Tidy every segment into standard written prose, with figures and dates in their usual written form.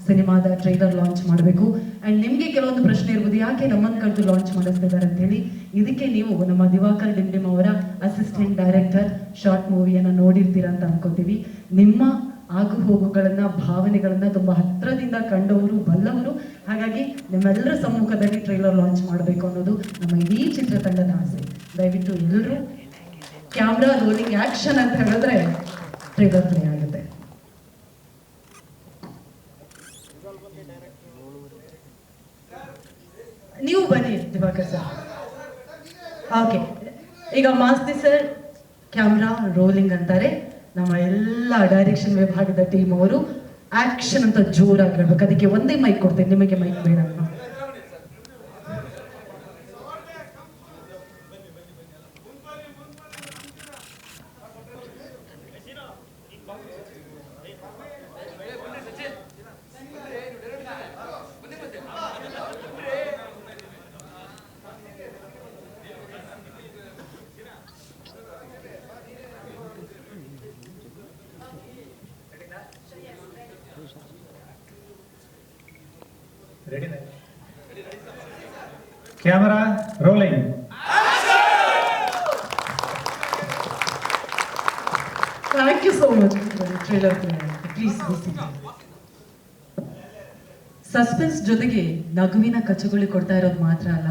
ಸಿನಿಮಾದ trailer launch ಮಾಡಬೇಕು. And ನಿಮಗೆ ಕೆಲವೊಂದು ಪ್ರಶ್ನೆ ಇರ್ಬೋದು, ಯಾಕೆ ನಮ್ಮನ್ನು ಕರೆದು ಲಾಂಚ್ ಮಾಡಿಸ್ತಿದ್ದಾರೆ ಅಂತೇಳಿ. ಇದಕ್ಕೆ ನೀವು ನಮ್ಮ ದಿವಾಕರ್ ಡಿಂಡಿಮ್ ಅವರ ಅಸಿಸ್ಟೆಂಟ್ ಡೈರೆಕ್ಟರ್ ಶಾರ್ಟ್ ಮೂವಿಯನ್ನು ನೋಡಿರ್ತೀರ ಅಂತ ಅನ್ಕೋತೀವಿ. ನಿಮ್ಮ ಆಗು ಹೋಗುಗಳನ್ನ, ಭಾವನೆಗಳನ್ನ ತುಂಬ ಹತ್ತಿರದಿಂದ ಕಂಡವರು, ಬಲ್ಲವರು. ಹಾಗಾಗಿ ನಿಮ್ಮೆಲ್ಲರ ಸಮ್ಮುಖದಲ್ಲಿ ಟ್ರೈಲರ್ ಲಾಂಚ್ ಮಾಡಬೇಕು ಅನ್ನೋದು ನಮ್ಮ ಇಡೀ ಚಿತ್ರತಂಡದ ಆಸೆ. ದಯವಿಟ್ಟು ಎಲ್ಲರೂ ಕ್ಯಾಮ್ರಾ ರೋಲಿಂಗ್ ಆಕ್ಷನ್ ಅಂತ ಹೇಳಿದ್ರೆ ಟ್ರೈಲರ್ ಪ್ಲೇ ಆಗುತ್ತೆ. ನೀವು ಬನ್ನಿ ದಿವಾಕರ್ ಸರ್. ಓಕೆ, ಈಗ ಮಾಸ್ತಿ ಸರ್ ಕ್ಯಾಮ್ರಾ ರೋಲಿಂಗ್ ಅಂತಾರೆ. ನಮ್ಮ ಎಲ್ಲ ಡೈರೆಕ್ಷನ್ ವಿಭಾಗದ ಟೀಮ್ ಅವರು ಆಕ್ಷನ್ ಅಂತ ಜೋರಾಗಿ ಹೇಳ್ಬೇಕು. ಅದಕ್ಕೆ ಒಂದೇ ಮೈಕ್ ಕೊಡ್ತೇನೆ, ನಿಮಗೆ ಮೈಕ್ ಬೇಡ. Ready? Camera rolling. Thank you so much for the trailer. Please listen. Suspense ಜೊತೆಗೆ ನಗುವಿನ ಕಚಗುಳಿ ಕೊಡ್ತಾ ಇರೋದು ಮಾತ್ರ ಅಲ್ಲ,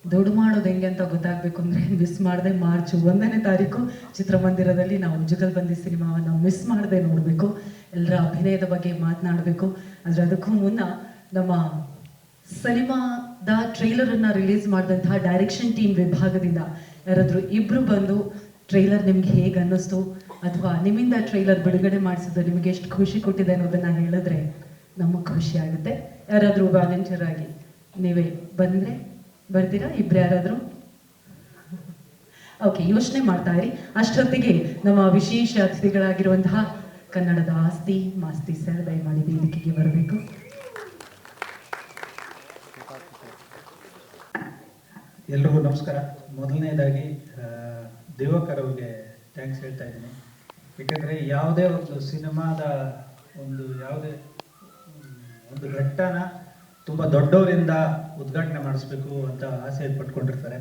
ದುಡ್ಡು ಮಾಡೋದು ಹೆಂಗೆ ಅಂತ ಗೊತ್ತಾಗಬೇಕು ಅಂದರೆ ಮಿಸ್ ಮಾಡದೆ ಮಾರ್ಚ್ 1ನೇ ತಾರೀಕು ಚಿತ್ರಮಂದಿರದಲ್ಲಿ ನಾವು ಜುಗಲ್ಬಂದಿ ಸಿನಿಮಾವನ್ನು ಮಿಸ್ ಮಾಡದೆ ನೋಡಬೇಕು. ಎಲ್ಲರ ಅಭಿನಯದ ಬಗ್ಗೆ ಮಾತನಾಡಬೇಕು. ಆದರೆ ಅದಕ್ಕೂ ಮುನ್ನ ನಮ್ಮ ಸಿನಿಮಾದ ಟ್ರೈಲರನ್ನು ರಿಲೀಸ್ ಮಾಡಿದಂತಹ ಡೈರೆಕ್ಷನ್ ಟೀಮ್ ವಿಭಾಗದಿಂದ ಯಾರಾದರೂ ಇಬ್ಬರು ಬಂದು ಟ್ರೈಲರ್ ನಿಮ್ಗೆ ಹೇಗೆ ಅನ್ನಿಸ್ತು, ಅಥವಾ ನಿಮ್ಮಿಂದ ಟ್ರೈಲರ್ ಬಿಡುಗಡೆ ಮಾಡಿಸಿದ್ದು ನಿಮಗೆ ಎಷ್ಟು ಖುಷಿ ಕೊಟ್ಟಿದೆ ಅನ್ನೋದನ್ನು ಹೇಳಿದ್ರೆ ನಮಗೆ ಖುಷಿ ಆಗುತ್ತೆ. ಯಾರಾದರೂ ವಾಲಂಟಿಯರ್ ಆಗಿ ನೀವೇ ಬರ್ತೀರಾ? ಇಬ್ರು ಯಾರಾದರೂ? ಓಕೆ, ಯೋಚನೆ ಮಾಡ್ತಾ ಇರಿ. ಅಷ್ಟೊತ್ತಿಗೆ ನಮ್ಮ ವಿಶೇಷ ಅತಿಥಿಗಳಾಗಿರುವಂತಹ ಕನ್ನಡದ ಆಸ್ತಿ ಮಾಸ್ತಿ ಸರ್ ದಯಮಾಡಿ ವೇದಿಕೆಗೆ ಬರಬೇಕು. ಎಲ್ರಿಗೂ ನಮಸ್ಕಾರ. ಮೊದಲನೇದಾಗಿ ದಿವಾಕರ್ ಅವ್ರಿಗೆ ಥ್ಯಾಂಕ್ಸ್ ಹೇಳ್ತಾ ಇದ್ದೀನಿ. ಏಕೆಂದರೆ ಯಾವುದೇ ಒಂದು ಸಿನಿಮಾದ ಯಾವುದೇ ಒಂದು ಘಟ್ಟನ ತುಂಬ ದೊಡ್ಡವರಿಂದ ಉದ್ಘಾಟನೆ ಮಾಡಿಸ್ಬೇಕು ಅಂತ ಆಸೆ ಪಟ್ಕೊಂಡಿರ್ತಾರೆ.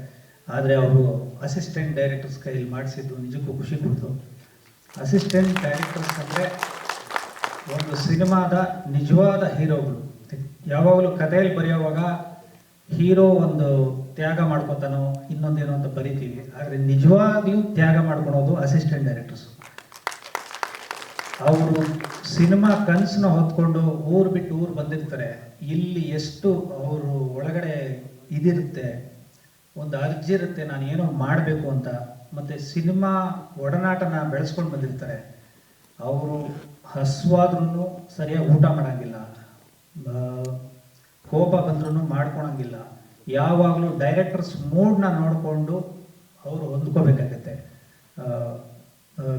ಆದರೆ ಅವರು ಅಸಿಸ್ಟೆಂಟ್ ಡೈರೆಕ್ಟರ್ಸ್ ಕೈಯಲ್ಲಿ ಮಾಡಿಸಿದ್ದು ನಿಜಕ್ಕೂ ಖುಷಿ ಕೊಡ್ತು. ಅಸಿಸ್ಟೆಂಟ್ ಡೈರೆಕ್ಟರ್ಸ್ ಅಂದರೆ ಒಂದು ಸಿನಿಮಾದ ನಿಜವಾದ ಹೀರೋಗಳು. ಯಾವಾಗಲೂ ಕಥೆಯಲ್ಲಿ ಬರೆಯುವಾಗ ಹೀರೋ ಒಂದು ತ್ಯಾಗ ಮಾಡ್ಕೊತಾನೋ ಇನ್ನೊಂದೇನೋ ಅಂತ ಬರಿತೀವಿ, ಆದರೆ ನಿಜವಾಗಿಯೂ ತ್ಯಾಗ ಮಾಡ್ಕೊಳೋದು ಅಸಿಸ್ಟೆಂಟ್ ಡೈರೆಕ್ಟರ್ಸ್. ಅವರು ಸಿನಿಮಾ ಕನಸನ್ನ ಹೊತ್ಕೊಂಡು ಊರು ಬಿಟ್ಟು ಊರು ಬಂದಿರ್ತಾರೆ. ಇಲ್ಲಿ ಎಷ್ಟು ಅವರು ಒಳಗಡೆ ಇದಿರುತ್ತೆ, ಒಂದು ಅರ್ಜಿ ಇರುತ್ತೆ, ನಾನು ಏನೋ ಮಾಡಬೇಕು ಅಂತ. ಮತ್ತು ಸಿನಿಮಾ ಒಡನಾಟನ ಬೆಳೆಸ್ಕೊಂಡು ಬಂದಿರ್ತಾರೆ. ಅವರು ಹಸುವಾದ್ರೂ ಸರಿಯಾಗಿ ಊಟ ಮಾಡೋಂಗಿಲ್ಲ, ಕೋಪ ಬಂದ್ರೂ ಮಾಡ್ಕೊಳಂಗಿಲ್ಲ. ಯಾವಾಗಲೂ ಡೈರೆಕ್ಟರ್ಸ್ ಮೂಡ್ನ ನೋಡಿಕೊಂಡು ಅವರು ಹೊಂದ್ಕೋಬೇಕಾಗತ್ತೆ.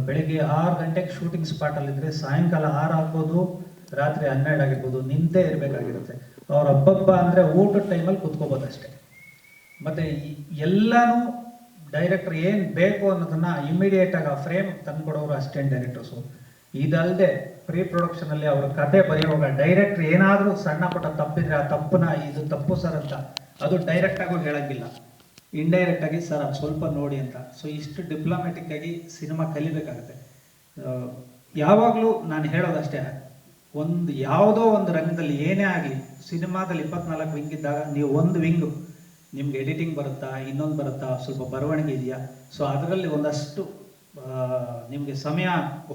ಬೆಳಿಗ್ಗೆ 6 ಗಂಟೆಗೆ ಶೂಟಿಂಗ್ ಸ್ಪಾಟಲ್ಲಿದ್ದರೆ ಸಾಯಂಕಾಲ 6 ಆಗ್ಬೋದು, ರಾತ್ರಿ 12 ಆಗಿರ್ಬೋದು, ನಿಂತೇ ಇರಬೇಕಾಗಿರುತ್ತೆ. ಅವ್ರ ಹಬ್ಬ ಅಂದರೆ ಊಟದ ಟೈಮಲ್ಲಿ ಕೂತ್ಕೋಬೋದು ಅಷ್ಟೇ. ಮತ್ತು ಎಲ್ಲನೂ ಡೈರೆಕ್ಟರ್ ಏನು ಬೇಕು ಅನ್ನೋದನ್ನು ಇಮಿಡಿಯೇಟಾಗಿ ಆ ಫ್ರೇಮ್ ತಂದುಕೊಡೋರು ಅಸಿಸ್ಟೆಂಟ್ ಡೈರೆಕ್ಟರ್ಸು. ಇದಲ್ಲದೆ ಪ್ರೀ ಪ್ರೊಡಕ್ಷನಲ್ಲಿ ಅವ್ರ ಕತೆ ಬರೆಯುವಾಗ ಡೈರೆಕ್ಟ್ರ್ ಏನಾದರೂ ಸಣ್ಣ ಪುಟ್ಟ ತಪ್ಪಿದ್ರೆ ಆ ತಪ್ಪನ್ನ ಇದು ತಪ್ಪು ಸರ್ ಅಂತ ಅದು ಡೈರೆಕ್ಟಾಗೂ ಹೇಳೋಂಗಿಲ್ಲ, ಇಂಡೈರೆಕ್ಟಾಗಿ ಸರ್ ಅದು ಸ್ವಲ್ಪ ನೋಡಿ ಅಂತ. ಸೊ ಇಷ್ಟು ಡಿಪ್ಲೊಮ್ಯಾಟಿಕ್ ಆಗಿ ಸಿನಿಮಾ ಕಲಿಬೇಕಾಗುತ್ತೆ. ಯಾವಾಗಲೂ ನಾನು ಹೇಳೋದಷ್ಟೇ, ಯಾವುದೋ ಒಂದು ರಂಗದಲ್ಲಿ ಏನೇ ಆಗಲಿ, ಸಿನಿಮಾದಲ್ಲಿ 24 ವಿಂಗ್ ಇದ್ದಾಗ ನೀವು ಒಂದು ವಿಂಗು ನಿಮ್ಗೆ ಎಡಿಟಿಂಗ್ ಬರುತ್ತಾ, ಇನ್ನೊಂದು ಬರುತ್ತಾ, ಸ್ವಲ್ಪ ಬರವಣಿಗೆ ಇದೆಯಾ, ಸೊ ಅದರಲ್ಲಿ ಒಂದಷ್ಟು ನಿಮಗೆ ಸಮಯ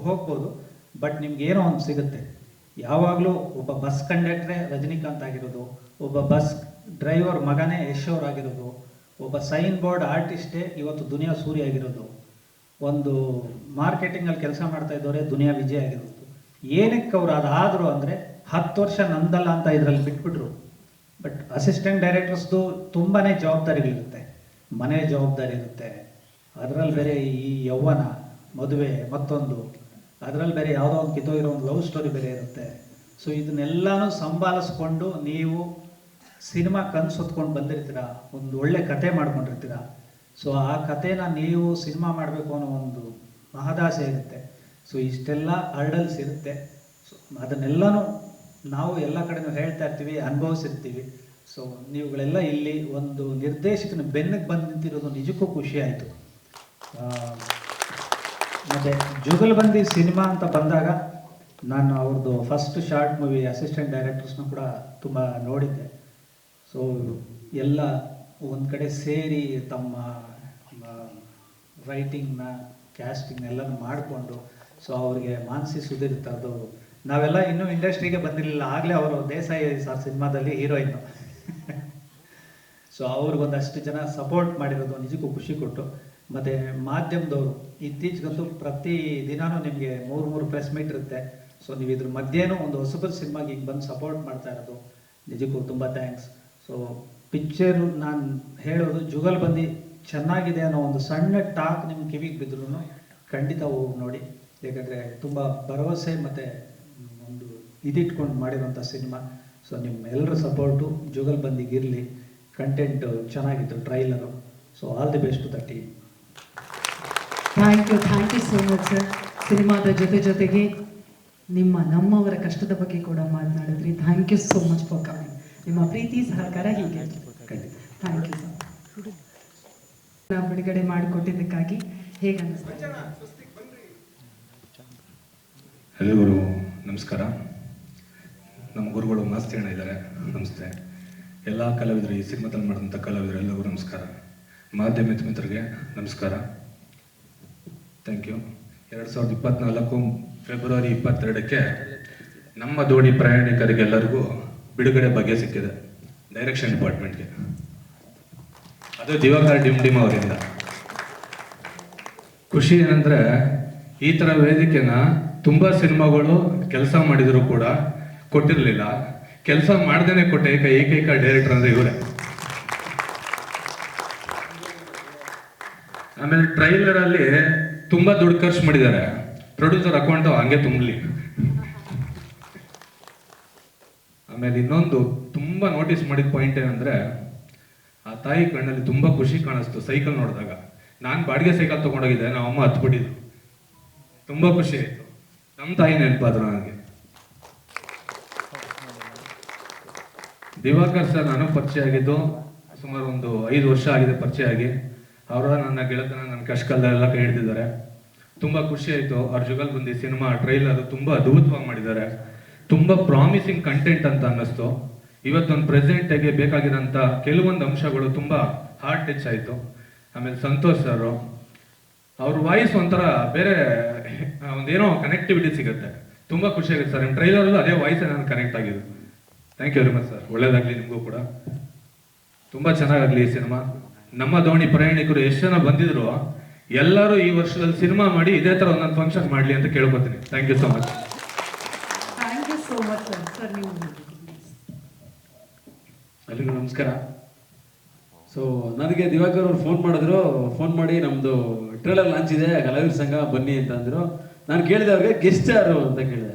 ಹೋಗ್ಬೋದು, ಬಟ್ ನಿಮ್ಗೆ ಏನೋ ಒಂದು ಸಿಗುತ್ತೆ. ಯಾವಾಗಲೂ ಒಬ್ಬ ಬಸ್ ಕಂಡಕ್ಟ್ರೇ ರಜನಿಕಾಂತ್ ಆಗಿರೋದು, ಒಬ್ಬ ಬಸ್ ಡ್ರೈವರ್ ಮಗನೇ ಯಶ್ ಅವ್ರು ಆಗಿರೋದು, ಒಬ್ಬ ಸೈನ್ ಬೋರ್ಡ್ ಆರ್ಟಿಸ್ಟೇ ಇವತ್ತು ದುನಿಯಾ ಸೂರ್ಯ ಆಗಿರೋದು, ಒಂದು ಮಾರ್ಕೆಟಿಂಗಲ್ಲಿ ಕೆಲಸ ಮಾಡ್ತಾ ಇದ್ದವರೇ ದುನಿಯಾ ವಿಜಯ್ ಆಗಿರೋದು. ಏನಕ್ಕೆ ಅವ್ರು ಅದಾದರು ಅಂದರೆ 10 ವರ್ಷ ನಂದಲ್ಲ ಅಂತ ಇದರಲ್ಲಿ ಬಿಟ್ಬಿಟ್ರು. ಬಟ್ ಅಸಿಸ್ಟೆಂಟ್ ಡೈರೆಕ್ಟರ್ಸ್ದು ತುಂಬಾ ಜವಾಬ್ದಾರಿಗಳಿರುತ್ತೆ, ಮನೆ ಜವಾಬ್ದಾರಿ ಇರುತ್ತೆ, ಅದರಲ್ಲಿ ಬೇರೆ ಈ ಯೌವನ, ಮದುವೆ, ಮತ್ತೊಂದು, ಅದರಲ್ಲಿ ಬೇರೆ ಯಾವುದೋ ಒಂದು ಕಿತ್ತೋಗಿರೋ ಒಂದು ಲವ್ ಸ್ಟೋರಿ ಬೇರೆ ಇರುತ್ತೆ. ಸೊ ಇದನ್ನೆಲ್ಲನೂ ಸಂಭಾಲಿಸ್ಕೊಂಡು ನೀವು ಸಿನಿಮಾ ಕನಸು ಹೊತ್ಕೊಂಡು ಬಂದಿರ್ತೀರ, ಒಂದು ಒಳ್ಳೆ ಕತೆ ಮಾಡ್ಕೊಂಡಿರ್ತೀರ. ಸೊ ಆ ಕಥೆನ ನೀವು ಸಿನಿಮಾ ಮಾಡಬೇಕು ಅನ್ನೋ ಒಂದು ಮಹದಾಸೆ ಇರುತ್ತೆ. ಸೊ ಇಷ್ಟೆಲ್ಲ ಹರ್ಡಲ್ಸ್ ಇರುತ್ತೆ. ಸೊ ಅದನ್ನೆಲ್ಲನೂ ನಾವು ಎಲ್ಲ ಕಡೆನೂ ಹೇಳ್ತಾ ಇರ್ತೀವಿ, ಅನುಭವಿಸಿರ್ತೀವಿ. ಸೊ ನೀವುಗಳೆಲ್ಲ ಇಲ್ಲಿ ಒಂದು ನಿರ್ದೇಶಕನ ಬೆನ್ನಿಗೆ ಬಂದು ನಿಂತಿರೋದು ನಿಜಕ್ಕೂ ಖುಷಿ ಆಯಿತು. ಮತ್ತು ಜುಗಲ್ಬಂದಿ ಸಿನಿಮಾ ಅಂತ ಬಂದಾಗ ನಾನು ಅವ್ರದ್ದು ಫಸ್ಟ್ ಶಾರ್ಟ್ ಮೂವಿ ಅಸಿಸ್ಟೆಂಟ್ ಡೈರೆಕ್ಟರ್ಸ್ನೂ ಕೂಡ ತುಂಬ ನೋಡಿದ್ದೆ. ಸೊ ಎಲ್ಲ ಒಂದು ಕಡೆ ಸೇರಿ ತಮ್ಮ ರೈಟಿಂಗ್ನ ಕ್ಯಾಸ್ಟಿಂಗ್ ಎಲ್ಲನೂ ಮಾಡಿಕೊಂಡು, ಸೊ ಅವ್ರಿಗೆ ಮಾನಸಿ ಸುಧೀರ್ ಥರದ್ದು, ನಾವೆಲ್ಲ ಇನ್ನೂ ಇಂಡಸ್ಟ್ರಿಗೆ ಬಂದಿರಲಿಲ್ಲ, ಆಗಲೇ ಅವರು ದೇಸಾಯಿ ಸರ್ ಸಿನಿಮಾದಲ್ಲಿ ಹೀರೋಯಿನ್ನು. ಸೊ ಅವ್ರಿಗೊಂದಷ್ಟು ಜನ ಸಪೋರ್ಟ್ ಮಾಡಿರೋದು ನಿಜಕ್ಕೂ ಖುಷಿ ಕೊಟ್ಟು. ಮತ್ತು ಮಾಧ್ಯಮದವರು ಇತ್ತೀಚೆಗಂತೂ ಪ್ರತಿ ದಿನಾನೂ ನಿಮಗೆ 3 ಪ್ರೆಸ್ ಮೀಟ್ ಇರುತ್ತೆ. ಸೊ ನೀವು ಇದ್ರ ಮಧ್ಯೇನೂ ಒಂದು ಹೊಸಬರ ಸಿನಿಮಾಗೆ ಈಗ ಬಂದು ಸಪೋರ್ಟ್ ಮಾಡ್ತಾ ಇರೋದು ನಿಜಕ್ಕೂ ತುಂಬ ಥ್ಯಾಂಕ್ಸ್. ಸೊ ಪಿಕ್ಚರು ನಾನು ಹೇಳೋದು ಜುಗಲ್ಬಂದಿ ಚೆನ್ನಾಗಿದೆ ಅನ್ನೋ ಒಂದು ಸಣ್ಣ ಟಾಕ್ ನಿಮ್ಮ ಕಿವಿಗೆ ಬಿದ್ರೂ ಖಂಡಿತ ಹೋಗಿ ನೋಡಿ. ಯಾಕಂದರೆ ತುಂಬ ಭರವಸೆ ಮತ್ತು ಒಂದು ಇದಿಟ್ಕೊಂಡು ಮಾಡಿರೋಂಥ ಸಿನಿಮಾ. ಸೊ ನಿಮ್ಮ ಎಲ್ಲರ ಸಪೋರ್ಟು ಜುಗಲ್ಬಂದಿಗಿರಲಿ. ಕಂಟೆಂಟು ಚೆನ್ನಾಗಿತ್ತು, trailer. So all the best to the team. Thank you so much sir. ಸಿನಿಮಾದ ಜೊತೆಗೆ ನಮ್ಮವರ ಕಷ್ಟದ ಬಗ್ಗೆ ಕೂಡ ಮಾತನಾಡಿದ್ರಿ. Thank you so much for coming. ನಿಮ್ಮ ಪ್ರೀತಿ ಸಹಕಾರ ಹೀಗೆ. Thank you sir. ಬಿಡುಗಡೆ ಮಾಡಿಕೊಟ್ಟಿದ್ದಕ್ಕಾಗಿ ಹೇಗೆ ಅನ್ನಿಸ್ತಾ ಇದೆ? ಎಲ್ಲರಿಗೂ ನಮಸ್ಕಾರ. ನಮ್ಮ ಗುರುಗಳು ಮಾಸ್ತಿ ಅಣ್ಣ ಇದ್ದಾರೆ, ನಮಸ್ತೆ. ಎಲ್ಲ ಕಲಾವಿದರು, ಈ ಸಿನಿಮಾದಲ್ಲಿ ಮಾಡಿದಂಥ ಕಲಾವಿದರು ಎಲ್ಲರಿಗೂ ನಮಸ್ಕಾರ. ಮಾಧ್ಯಮ ಮಿತ್ರರಿಗೆ ನಮಸ್ಕಾರ. Thank you. 2024 ಫೆಬ್ರವರಿ 22ಕ್ಕೆ ನಮ್ಮ ದೋಣಿ ಪ್ರಯಾಣಿಕರಿಗೆಲ್ಲರಿಗೂ ಬಿಡುಗಡೆ ಬಗ್ಗೆ ಸಿಕ್ಕಿದೆ ಡೈರೆಕ್ಷನ್ ಡಿಪಾರ್ಟ್ಮೆಂಟ್ಗೆ. ಅದು ದಿವಾಕರ್ ಡಿಮ್ ಅವರಿಂದ. ಖುಷಿ ಏನಂದರೆ ಈ ಥರ ವೇದಿಕೆನ ತುಂಬ ಸಿನಿಮಾಗಳು ಕೆಲಸ ಮಾಡಿದರೂ ಕೂಡ ಕೊಟ್ಟಿರಲಿಲ್ಲ. ಕೆಲಸ ಮಾಡ್ದೇನೆ ಕೊಟ್ಟ ಏಕೈಕ ಡೈರೆಕ್ಟರ್ ಅಂದರೆ ಇವರೇ. ಆಮೇಲೆ ಟ್ರೈಲರಲ್ಲಿ ತುಂಬ ದುಡ್ಡು ಖರ್ಚು ಮಾಡಿದ್ದಾರೆ. ಪ್ರೊಡ್ಯೂಸರ್ ಅಕೌಂಟ್ ಹಂಗೆ ತುಂಬಲಿ. ಆಮೇಲೆ ಇನ್ನೊಂದು ತುಂಬ ನೋಟಿಸ್ ಮಾಡಿದ ಪಾಯಿಂಟ್ ಏನಂದರೆ, ಆ ತಾಯಿ ಕಣ್ಣಲ್ಲಿ ತುಂಬ ಖುಷಿ ಕಾಣಿಸ್ತು ಸೈಕಲ್ ನೋಡಿದಾಗ. ನಾನು ಬಾಡಿಗೆ ಸೈಕಲ್ ತೊಗೊಂಡೋಗಿದ್ದೆ, ನಮ್ಮ ಅಮ್ಮ ಹತ್ಬಿಟ್ಟಿದ್ದು. ತುಂಬ ಖುಷಿ ಆಯಿತು. ನಮ್ಮ ತಾಯಿ ನೆನಪಾದ್ರು ನನಗೆ. ದಿವಾಕರ್ ಸರ್ ನಾನು ಪರಿಚಯ ಆಗಿದ್ದು ಸುಮಾರು ಒಂದು 5 ವರ್ಷ ಆಗಿದೆ ಪರಿಚಯ ಆಗಿ. ಅವರ ನನ್ನ ಗೆಳತನ ನನ್ನ ಕಷ್ಟಕಾಲದಲ್ಲೆಲ್ಲ ಕೈ ಹಿಡಿದಿದ್ದಾರೆ. ತುಂಬ ಖುಷಿ ಆಯಿತು. ಅವ್ರ ಜುಗಲ್ಬಂದಿ ಸಿನಿಮಾ ಟ್ರೈಲರ್ ತುಂಬ ಅದ್ಭುತವಾಗಿ ಮಾಡಿದ್ದಾರೆ. ತುಂಬ ಪ್ರಾಮಿಸಿಂಗ್ ಕಂಟೆಂಟ್ ಅಂತ ಅನ್ನಿಸ್ತು. ಇವತ್ತೊಂದು ಪ್ರೆಸೆಂಟಿಗೆ ಬೇಕಾಗಿರೋಂಥ ಕೆಲವೊಂದು ಅಂಶಗಳು ತುಂಬ ಹಾರ್ಟ್ ಟಚ್ ಆಯಿತು. ಆಮೇಲೆ ಸಂತೋಷ್ ಸರ್ ಅವ್ರ ವಾಯ್ಸ್ ಒಂಥರ ಬೇರೆ ಒಂದೇನೋ ಕನೆಕ್ಟಿವಿಟಿ ಸಿಗುತ್ತೆ. ತುಂಬ ಖುಷಿ ಆಗುತ್ತೆ ಸರ್. ನಿಮ್ಮ ಟ್ರೈಲರಲ್ಲೂ ಅದೇ ವಾಯ್ಸ್ ನಾನು ಕನೆಕ್ಟ್ ಆಗಿದ್ದು. Thank you very much sir. ಒಳ್ಳೇದಾಗಲಿ ನಿಮಗೂ ಕೂಡ. ತುಂಬ ಚೆನ್ನಾಗಾಗಲಿ ಈ ಸಿನಿಮಾ. ನಮ್ಮ ದೋಣಿ ಪ್ರಯಾಣಿಕರು ಎಷ್ಟು ಜನ ಬಂದಿದ್ರು ಎಲ್ಲರೂ ಈ ವರ್ಷದಲ್ಲಿ ಸಿನಿಮಾ ಮಾಡಿ ಇದೇ ಥರ ಒಂದೊಂದು ಫಂಕ್ಷನ್ ಮಾಡಲಿ ಅಂತ ಕೇಳ್ಕೊತೀನಿ. Thank you so much. Thank you so much sir. Sir ನೀವು ಎಲ್ರಿಗೂ ನಮಸ್ಕಾರ. ಸೊ ನನಗೆ ದಿವಾಕರ್ ಅವ್ರು ಫೋನ್ ಮಾಡಿ ನಮ್ಮದು ಟ್ರೇಲರ್ ಲಾಂಚ್ ಇದೆ, ಕಲಾವಿದರ ಸಂಘ ಬನ್ನಿ ಅಂತ ಅಂದರು. ನಾನು ಕೇಳಿದೆ ಅವ್ರಿಗೆ ಗೆಸ್ಟ್ ಯಾರು ಅಂತ ಕೇಳಿದೆ.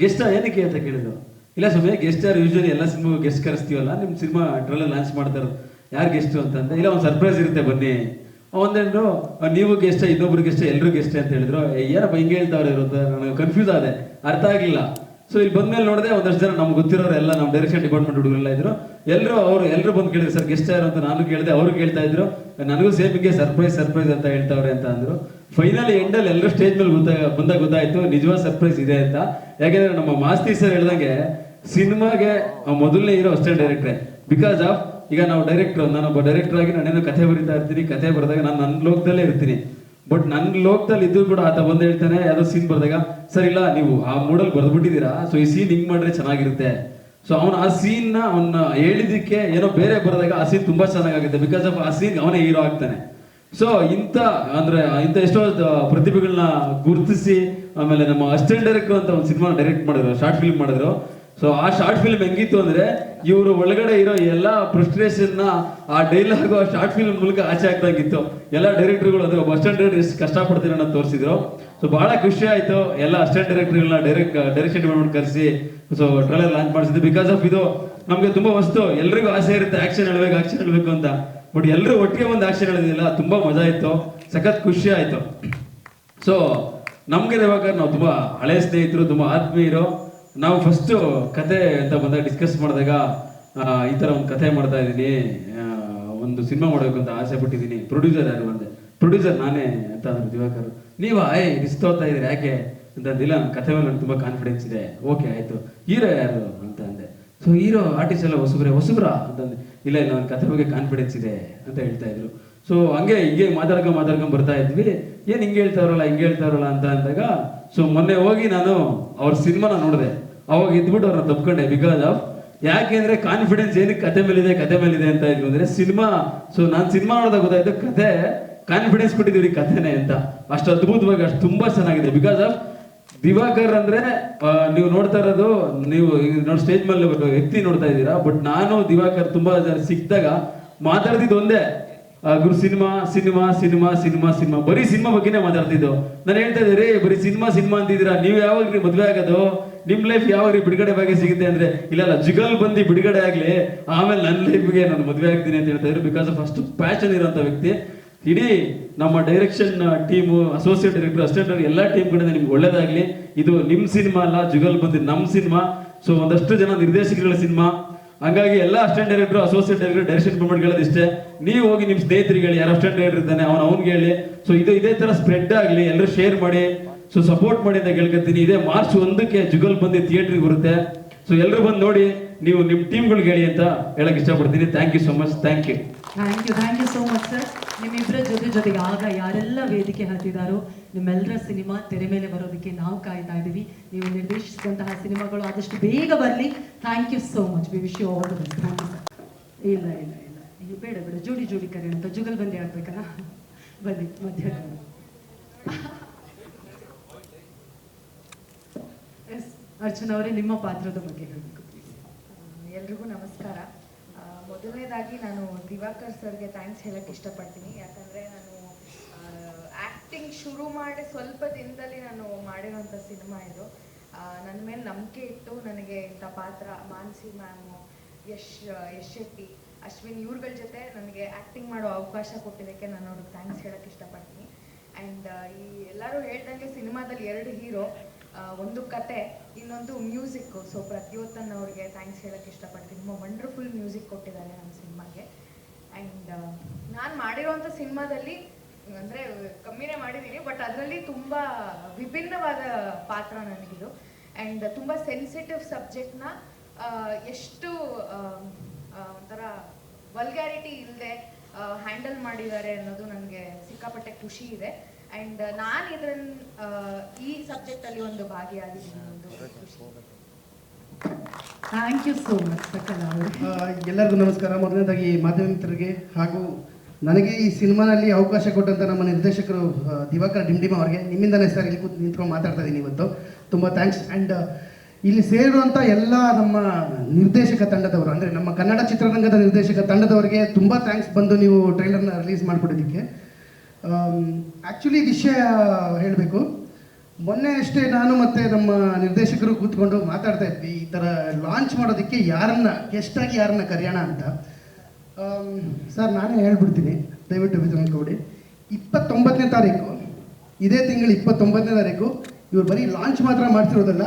ಗೆಸ್ಟ್ ಏನಕ್ಕೆ ಅಂತ ಕೇಳಿದ್ರು. ಇಲ್ಲ ಸುಮ್ಮನೆ ಗೆಸ್ಟ್ ಯಾರು, ಯೂಶ್ವಲಿ ಎಲ್ಲ ಸಿನಿಮಾಗೂ ಗೆಸ್ಟ್ ಕರೆಸ್ತೀವಲ್ಲ, ನಿಮ್ಮ ಸಿನಿಮಾ ಟ್ರೇಲರ್ ಲಾಂಚ್ ಮಾಡ್ತಾರೆ, ಯಾರು ಗೆಸ್ಟು ಅಂತಂದೆ. ಇಲ್ಲ ಒಂದು ಸರ್ಪ್ರೈಸ್ ಇರುತ್ತೆ ಬನ್ನಿ. ಒಂದೇನು ನೀವು ಗೆಸ್ಟ್, ಇನ್ನೊಬ್ರು ಗೆಸ್ಟ್, ಎಲ್ಲರೂ ಗೆಸ್ಟ್ ಅಂತ ಹೇಳಿದ್ರು. ಏನಪ್ಪ ಹಿಂಗೆ ಹೇಳ್ತಾವ್ರೆ ಇರುತ್ತೆ, ನನಗೆ ಕನ್ಫ್ಯೂಸ್ ಆದೆ, ಅರ್ಥ ಆಗಲಿಲ್ಲ. ಸೊ ಇಲ್ಲಿ ಬಂದ್ಮೇಲೆ ನೋಡಿದೆ ಒಂದಷ್ಟು ಜನ ನಮ್ಗೆ ಗೊತ್ತಿರೋರು ಎಲ್ಲ ನಮ್ಮ ಡೈರೆಕ್ಷನ್ ಡಿಪಾರ್ಟ್ಮೆಂಟ್ ಹುಡುಗರೆಲ್ಲ ಇದ್ರು. ಎಲ್ಲರೂ ಬಂದು ಕೇಳಿದ್ರು ಸರ್ ಗೆಸ್ಟ್ ಯಾರು ಅಂತ. ನಾನು ಕೇಳಿದೆ, ಅವರು ಕೇಳ್ತಾ ಇದ್ರು. ನನಗೂ ಸೇಮ್ ಹಿಂಗೆ ಸರ್ಪ್ರೈಸ್ ಅಂತ ಹೇಳ್ತಾವ್ರೆ ಅಂತ ಅಂದರು. ಫೈನಲಿ ಎಂಡಲ್ಲಿ ಎಲ್ಲರೂ ಸ್ಟೇಜ್ ಮೇಲೆ ಬಂದಾಗ ಗೊತ್ತಾಯ್ತು ನಿಜವಾದ ಸರ್ಪ್ರೈಸ್ ಇದೆ ಅಂತ. ಯಾಕೆಂದ್ರೆ ನಮ್ಮ ಮಾಸ್ತಿ ಸರ್ ಹೇಳ್ದಂಗೆ ಸಿನಿಮಾಗೆ ಮೊದಲನೇ ಹೀರೋ ಅಸಿಸ್ಟೆಂಟ್ ಡೈರೆಕ್ಟ್ರೆ. ಬಿಕಾಸ್ ಆಫ್ ಈಗ ನಾವು ನಾನೊಬ್ಬ ಡೈರೆಕ್ಟರ್ ಆಗಿ ನಾನೇನೋ ಕಥೆ ಬರೀತಾ ಇರ್ತೀನಿ. ಕಥೆ ಬರೆದಾಗ ನಾನು ನನ್ನ ಲೋಕದಲ್ಲೇ ಇರ್ತೀನಿ. ಬಟ್ ನನ್ನ ಲೋಕದಲ್ಲಿ ಇದ್ದು ಕೂಡ ಆತ ಬಂದು ಹೇಳ್ತಾನೆ, ಯಾವುದೋ ಸೀನ್ ಬರೆದಾಗ, ಸರ್ ಇಲ್ಲ ನೀವು ಆ ಮೂಡಲ್ಲಿ ಬರೆದ್ಬಿಟ್ಟಿದ್ದೀರಾ, ಸೊ ಈ ಸೀನ್ ಹಿಂಗೆ ಮಾಡಿದ್ರೆ ಚೆನ್ನಾಗಿರುತ್ತೆ. ಸೊ ಅವನು ಆ ಸೀನ್ನ ಅವನ್ನ ಹೇಳಿದ್ದಕ್ಕೆ ಏನೋ ಬೇರೆ ಬರೆದಾಗ ಆ ಸೀನ್ ತುಂಬಾ ಚೆನ್ನಾಗುತ್ತೆ. ಬಿಕಾಸ್ ಆಫ್ ಆ ಸೀನ್ ಅವನೇ ಹೀರೋ ಆಗ್ತಾನೆ. ಸೊ ಇಂಥ ಎಷ್ಟೋ ಪ್ರತಿಭೆಗಳನ್ನ ಗುರುತಿಸಿ ಆಮೇಲೆ ನಮ್ಮ ಅಸಿಸ್ಟೆಂಟ್ ಡೈರೆಕ್ಟರ್ ಅಂತ ಒಂದು ಸಿನಿಮಾ ಡೈರೆಕ್ಟ್ ಮಾಡಿದ್ರು, ಶಾರ್ಟ್ ಫಿಲ್ಮ್ ಮಾಡಿದ್ರು. ಸೊ ಆ ಶಾರ್ಟ್ ಫಿಲ್ಮ್ ಹೆಂಗಿತ್ತು ಅಂದ್ರೆ ಇವರು ಒಳಗಡೆ ಇರೋ ಎಲ್ಲ ಫ್ರಸ್ಟ್ರೇಷನ್ ಆ ಡೈಲಾಗ್ ಆ ಶಾರ್ಟ್ ಫಿಲ್ಮ್ ಮೂಲಕ ಆಚೆ ಆಗ್ದಂಗಿತ್ತು. ಎಲ್ಲ ಡೈರೆಕ್ಟರ್ಗಳು ಅಂದ್ರೆ ಒಬ್ಬ ಅಸಿಸ್ಟೆಂಟ್ ಡೈರೆಕ್ಟರ್ ಎಷ್ಟು ಕಷ್ಟಪಡ್ತೀರ ಅನ್ನೋದು ತೋರಿಸಿದ್ರು. ಸೊ ಬಹಳ ಖುಷಿ ಆಯ್ತು. ಎಲ್ಲ ಅಸಿಸ್ಟೆಂಟ್ ಡೈರೆಕ್ಟರ್ಗಳನ್ನ ಡೈರೆಕ್ಷನ್ ಡಿಪಾರ್ಟ್ಮೆಂಟ್ ಕರೆಸಿ ಸೊ ಟ್ರೈಲರ್ ಲಾಂಚ್ ಮಾಡಿಸಿದ್ದು. ಬಿಕಾಸ್ ಆಫ್ ಇದು ನಮ್ಗೆ ತುಂಬಾ ವಸ್ತು, ಎಲ್ರಿಗೂ ಆಸೆ ಇರುತ್ತೆ ಆಕ್ಷನ್ ಹೇಳ್ಬೇಕು ಅಂತ. ಬಟ್ ಎಲ್ಲರೂ ಒಟ್ಟಿಗೆ ಒಂದು ಆಕ್ಷನ್ ಹೇಳಿದಿಲ್ಲ, ತುಂಬಾ ಮಜಾ ಇತ್ತು, ಸಖತ್ ಖುಷಿ ಆಯ್ತು. ಸೊ ನಮ್ಗೆ ಇವಾಗ ನಾವು ತುಂಬಾ ಹಳೆ ಸ್ನೇಹಿತರು, ತುಂಬಾ ಆತ್ಮೀಯರು. ನಾವು ಫಸ್ಟು ಕತೆ ಅಂತ ಬಂದಾಗ ಡಿಸ್ಕಸ್ ಮಾಡಿದಾಗ ಈ ಥರ ಒಂದು ಕತೆ ಮಾಡ್ತಾ ಇದ್ದೀನಿ, ಒಂದು ಸಿನಿಮಾ ಮಾಡಬೇಕು ಅಂತ ಆಸೆ ಪಟ್ಟಿದ್ದೀನಿ, ಪ್ರೊಡ್ಯೂಸರ್ ಯಾರು ಅಂದೆ. ಪ್ರೊಡ್ಯೂಸರ್ ನಾನೇ ಅಂತ ಅಂದ್ರು ದಿವಾಕರ್. ನೀವಾ ರಿಸ್ಕ್ ತಗೋತಾ ಇದ್ದೀರಿ ಯಾಕೆ ಅಂತಂದಿಲ್ಲ, ನನ್ನ ಕತೆ ಮೇಲೆ ನನಗೆ ತುಂಬ ಕಾನ್ಫಿಡೆನ್ಸ್ ಇದೆ. ಓಕೆ ಆಯಿತು, ಹೀರೋ ಯಾರು ಅಂತ ಅಂದೆ. ಸೊ ಹೀರೋ ಆರ್ಟಿಸ್ಟ್ ಎಲ್ಲ ಹೊಸಬ್ರಾ ಅಂತಂದೆ. ಇಲ್ಲ ನನ್ನ ಕತೆ ಬಗ್ಗೆ ಕಾನ್ಫಿಡೆನ್ಸ್ ಇದೆ ಅಂತ ಹೇಳ್ತಾ ಇದ್ರು. ಸೊ ಹಿಂಗೆ ಮಾತಾಡ್ಕೊಂಡು ಬರ್ತಾ ಇದ್ವಿ. ಏನು ಹಿಂಗೆ ಹೇಳ್ತಾವ್ರಲ್ಲ ಅಂತ ಅಂದಾಗ, ಸೊ ಮೊನ್ನೆ ಹೋಗಿ ನಾನು ಅವ್ರ ಸಿನಿಮಾನ ನೋಡಿದೆ. ಅವಾಗ ಇದ್ಬಿಟ್ಟು ಅವ್ರನ್ನ ತಪ್ಕೊಂಡೆ. ಬಿಕಾಸ್ ಆಫ್ ಯಾಕೆಂದ್ರೆ ಕಾನ್ಫಿಡೆನ್ಸ್ ಏನಕ್ಕೆ ಕತೆ ಮೇಲಿದೆ ಅಂತ ಇದ್ರು ಅಂದ್ರೆ ಸಿನಿಮಾ. ಸೊ ನಾನು ಸಿನಿಮಾ ನೋಡಿದಾಗ ಗೊತ್ತಾಯ್ತು ಕತೆ ಕಾನ್ಫಿಡೆನ್ಸ್ ಕೊಟ್ಟಿದ್ದೀವಿ ಕಥೆನೆ ಅಂತ. ಅಷ್ಟು ಅದ್ಭುತವಾಗಿ, ಅಷ್ಟು ತುಂಬಾ ಚೆನ್ನಾಗಿದೆ. ಬಿಕಾಸ್ ಆಫ್ ದಿವಾಕರ್ ಅಂದ್ರೆ ನೀವು ನೋಡ್ತಾ ಇರೋದು, ನೀವು ನೋಡಿ ಸ್ಟೇಜ್ ಮೇಲೆ ವ್ಯಕ್ತಿ ನೋಡ್ತಾ ಇದ್ದೀರಾ. ಬಟ್ ನಾನು ದಿವಾಕರ್ ತುಂಬಾ ಜನ ಸಿಕ್ಕಿದಾಗ ಮಾತಾಡ್ತಿದ್ದು ಒಂದೇ, ಗುರು ಸಿನಿಮಾ ಬರೀ ಸಿನಿಮಾ ಬಗ್ಗೆನೇ ಮಾತಾಡ್ತಿದ್ದು. ನಾನು ಹೇಳ್ತಾ ಇದ್ದೆ ರೀ ಬರೀ ಸಿನಿಮಾ ಅಂತಿದ್ದೀರಾ, ನೀವು ಯಾವಾಗ ಮದುವೆ ಆಗೋದು, ನಿಮ್ ಲೈಫ್ ಯಾವಾಗ ಬಿಡುಗಡೆ ಬಗ್ಗೆ ಸಿಗುತ್ತೆ ಅಂದ್ರೆ, ಇಲ್ಲ ಜುಗಲ್ ಬಂದು ಬಿಡುಗಡೆ ಆಗ್ಲಿ ಆಮೇಲೆ ನನ್ನ ಲೈಫ್ಗೆ ನಾನು ಮದುವೆ ಆಗ್ತೀನಿ ಅಂತ ಹೇಳ್ತಾ ಇದ್ರು. ಬಿಕಾಸ್ ಆಫ್ ಅಷ್ಟು ಪ್ಯಾಷನ್ ಇರೋಂಥ ವ್ಯಕ್ತಿ. ಇಡೀ ನಮ್ಮ direction team, associate director, assistant ಎಲ್ಲ ಟೀಮ್ ಕಡೆ ನಿಮ್ಗೆ ಒಳ್ಳೇದಾಗ್ಲಿ. ಇದು ನಿಮ್ ಸಿನಿಮಾ ಅಲ್ಲ, ಜುಗಲ್ ಬಂದು ನಮ್ಮ ಸಿನಿಮಾ. ಸೊ ಒಂದಷ್ಟು ಜನ ನಿರ್ದೇಶಕಗಳ ಸಿನಿಮಾ. ಹಂಗಾಗಿ ಎಲ್ಲ assistant director, associate director, direction department ಹೇಳೋದಿಷ್ಟೇ, ನೀವು ಹೋಗಿ ನಿಮ್ಮ ಸ್ನೇಹಿತರಿಗೆ ಹೇಳಿ, ಯಾರು ಅಸಿಸ್ಟೆಂಟ್ ಡೈರೆಕ್ಟರ್ ಇದ್ದಾನೆ ಅವ್ನಿಗೆ ಹೇಳಿ. ಸೊ ಇದೇ ತರ ಸ್ಪ್ರೆಡ್ ಆಗಲಿ, ಎಲ್ಲರೂ ಶೇರ್ ಮಾಡಿ, ಸೊ ಸಪೋರ್ಟ್ ಮಾಡಿ ಅಂತ ಕೇಳ್ಕೊತೀನಿ. ಇದೇ ಮಾರ್ಚ್ 1ಕ್ಕೆ ಜುಗಲ್ ಬಂದು ಥಿಯೇಟ್ರಿಗೆ ಬರುತ್ತೆ. ಸೊ ಎಲ್ಲರೂ ಬಂದು ನೋಡಿ, ನೀವು ನಿಮ್ಮ ಟೀಮ್ಗಳಿಗೆ ಹೇಳಿ ಅಂತ ಹೇಳಕ್ ಇಷ್ಟಪಡ್ತೀನಿ. Thank you so much. Thank you so much sir. ನಿಮ್ಮಿಬ್ಬರ ಜೊತೆಗೆ ಆಗ ಯಾರೆಲ್ಲ ವೇದಿಕೆ ಹತ್ತಿದಾರೋ ನಿಮ್ಮೆಲ್ಲರ ಸಿನಿಮಾ ತೆರೆ ಮೇಲೆ ಬರೋದಕ್ಕೆ ನಾವು ಕಾಯ್ತಾ ಇದ್ದೀವಿ. ನೀವು ನಿರ್ದೇಶಿಸಿದಂತಹ ಸಿನಿಮಾಗಳು ಆದಷ್ಟು ಬೇಗ ಬರಲಿ. Thank you so much. We wish you all the best. Thank you sir. ಇಲ್ಲ ಬೇಡ ಜೋಡಿ ಕರೆಯೋಣ ಅಂತ. ಜುಗಲ್ ಬಂದಿ ಆಗ್ಬೇಕಲ್ಲ, ಬನ್ನಿ ಮಧ್ಯಾಹ್ನ. ಎಸ್ ಅರ್ಚನಾ ಅವರೇ, ನಿಮ್ಮ ಪಾತ್ರದ ಬಗ್ಗೆ ಹೇಳಬೇಕು ಪ್ಲೀಸ್. ಎಲ್ರಿಗೂ ನಮಸ್ಕಾರ. ಮೊದಲನೇದಾಗಿ ನಾನು ದಿವಾಕರ್ ಸರ್ಗೆ ಥ್ಯಾಂಕ್ಸ್ ಹೇಳಕ್ಕೆ ಇಷ್ಟಪಡ್ತೀನಿ. ಯಾಕಂದರೆ ನಾನು ಆ್ಯಕ್ಟಿಂಗ್ ಶುರು ಮಾಡಿ ಸ್ವಲ್ಪ ದಿನದಲ್ಲಿ ನಾನು ಮಾಡಿರೋಂಥ ಸಿನಿಮಾ ಇದು. ನನ್ನ ಮೇಲೆ ನಂಬಿಕೆ ಇಟ್ಟು ನನಗೆ ಇಂಥ ಪಾತ್ರ, ಮಾನಸಿ ಮ್ಯಾಮು, ಯಶ್ ಶೆಟ್ಟಿ, ಅಶ್ವಿನ್ ಇವ್ರುಗಳ ಜೊತೆ ನನಗೆ ಆ್ಯಕ್ಟಿಂಗ್ ಮಾಡೋ ಅವಕಾಶ ಕೊಟ್ಟಿದ್ದಕ್ಕೆ ನಾನು ಅವ್ರಿಗೆ ಥ್ಯಾಂಕ್ಸ್ ಹೇಳಕ್ಕೆ ಇಷ್ಟಪಡ್ತೀನಿ. ಆ್ಯಂಡ್ ಈ ಎಲ್ಲರೂ ಹೇಳ್ದಂಗೆ ಸಿನಿಮಾದಲ್ಲಿ 2 ಹೀರೋ, ಒಂದು ಕತೆ, ಇನ್ನೊಂದು ಮ್ಯೂಸಿಕ್ಕು. ಸೊ ಪ್ರತಿಯೊತ್ತನ್ ಅವ್ರಿಗೆ ಥ್ಯಾಂಕ್ಸ್ ಹೇಳಕ್ಕೆ ಇಷ್ಟಪಡ್ತೀನಿ. ತುಂಬ ವಂಡರ್ಫುಲ್ ಮ್ಯೂಸಿಕ್ ಕೊಟ್ಟಿದ್ದಾರೆ ನಮ್ಮ ಸಿನಿಮಾಗೆ. ಆ್ಯಂಡ್ ನಾನು ಮಾಡಿರೋವಂಥ ಸಿನಿಮಾದಲ್ಲಿ ಅಂದರೆ ಕಮ್ಮಿನೇ ಮಾಡಿದ್ದೀನಿ, ಬಟ್ ಅದರಲ್ಲಿ ತುಂಬ ವಿಭಿನ್ನವಾದ ಪಾತ್ರ ನನಗಿದು. ಆ್ಯಂಡ್ ತುಂಬ ಸೆನ್ಸಿಟಿವ್ ಸಬ್ಜೆಕ್ಟ್ನ ಎಷ್ಟು ಒಂಥರ ವಲ್ಗ್ಯಾರಿಟಿ ಇಲ್ಲದೆ ಹ್ಯಾಂಡಲ್ ಮಾಡಿದ್ದಾರೆ ಅನ್ನೋದು ನನಗೆ ಸಿಕ್ಕಾಪಟ್ಟೆ ಖುಷಿ ಇದೆ. ಆ್ಯಂಡ್ ನಾನು ಈ ಸಬ್ಜೆಕ್ಟಲ್ಲಿ ಒಂದು ಭಾಗಿಯಾಗಿದ್ದೀನಿ, ಒಂದು ಖುಷಿ. ಥ್ಯಾಂಕ್ ಯು ಸೋ ಮಚ್ ಸಕಲ ಅವರು. ಎಲ್ಲರಿಗೂ ನಮಸ್ಕಾರ. ಮೊದಲನೇದಾಗಿ ಮಾಧ್ಯಮ ಮಿತ್ರರಿಗೆ ಹಾಗೂ ನನಗೆ ಈ ಸಿನಿಮಾನಲ್ಲಿ ಅವಕಾಶ ಕೊಟ್ಟಂಥ ನಮ್ಮ ನಿರ್ದೇಶಕರು ದಿವಾಕರ್ ಡಿಂಡಿಮ ಅವರಿಗೆ ನಿಮ್ಮಿಂದನೇ ಸರ್ ಇಲ್ಲಿ ನಿಂತ್ಕೊಂಡು ಮಾತಾಡ್ತಾ ಇದ್ದೀನಿ ಇವತ್ತು. ತುಂಬ ಥ್ಯಾಂಕ್ಸ್. ಆ್ಯಂಡ್ ಇಲ್ಲಿ ಸೇರಿರುವಂಥ ಎಲ್ಲ ನಮ್ಮ ನಿರ್ದೇಶಕ ತಂಡದವರು, ಅಂದರೆ ನಮ್ಮ ಕನ್ನಡ ಚಿತ್ರರಂಗದ ನಿರ್ದೇಶಕ ತಂಡದವರಿಗೆ ತುಂಬ ಥ್ಯಾಂಕ್ಸ್. ಬಂದು ನೀವು ಟ್ರೈಲರ್ನ ರಿಲೀಸ್ ಮಾಡಿಕೊಡೋದಕ್ಕೆ. ಆ್ಯಕ್ಚುಲಿ ವಿಷಯ ಹೇಳಬೇಕು, ಮೊನ್ನೆ ಅಷ್ಟೇ ನಾನು ಮತ್ತು ನಮ್ಮ ನಿರ್ದೇಶಕರು ಕೂತ್ಕೊಂಡು ಮಾತಾಡ್ತಾ ಇದ್ವಿ, ಈ ಥರ ಲಾಂಚ್ ಮಾಡೋದಕ್ಕೆ ಗೆಸ್ಟಾಗಿ ಯಾರನ್ನ ಕರೆಯೋಣ ಅಂತ. ಸರ್ ನಾನೇ ಹೇಳ್ಬಿಡ್ತೀನಿ, ದಯವಿಟ್ಟು ವಿಚಾರಣೆ ಕೊಡಿ. 29ನೇ ತಾರೀಕು, ಇದೇ ತಿಂಗಳು 29ನೇ ತಾರೀಕು ಇವರು ಬರೀ ಲಾಂಚ್ ಮಾತ್ರ ಮಾಡ್ತಿರೋದಲ್ಲ,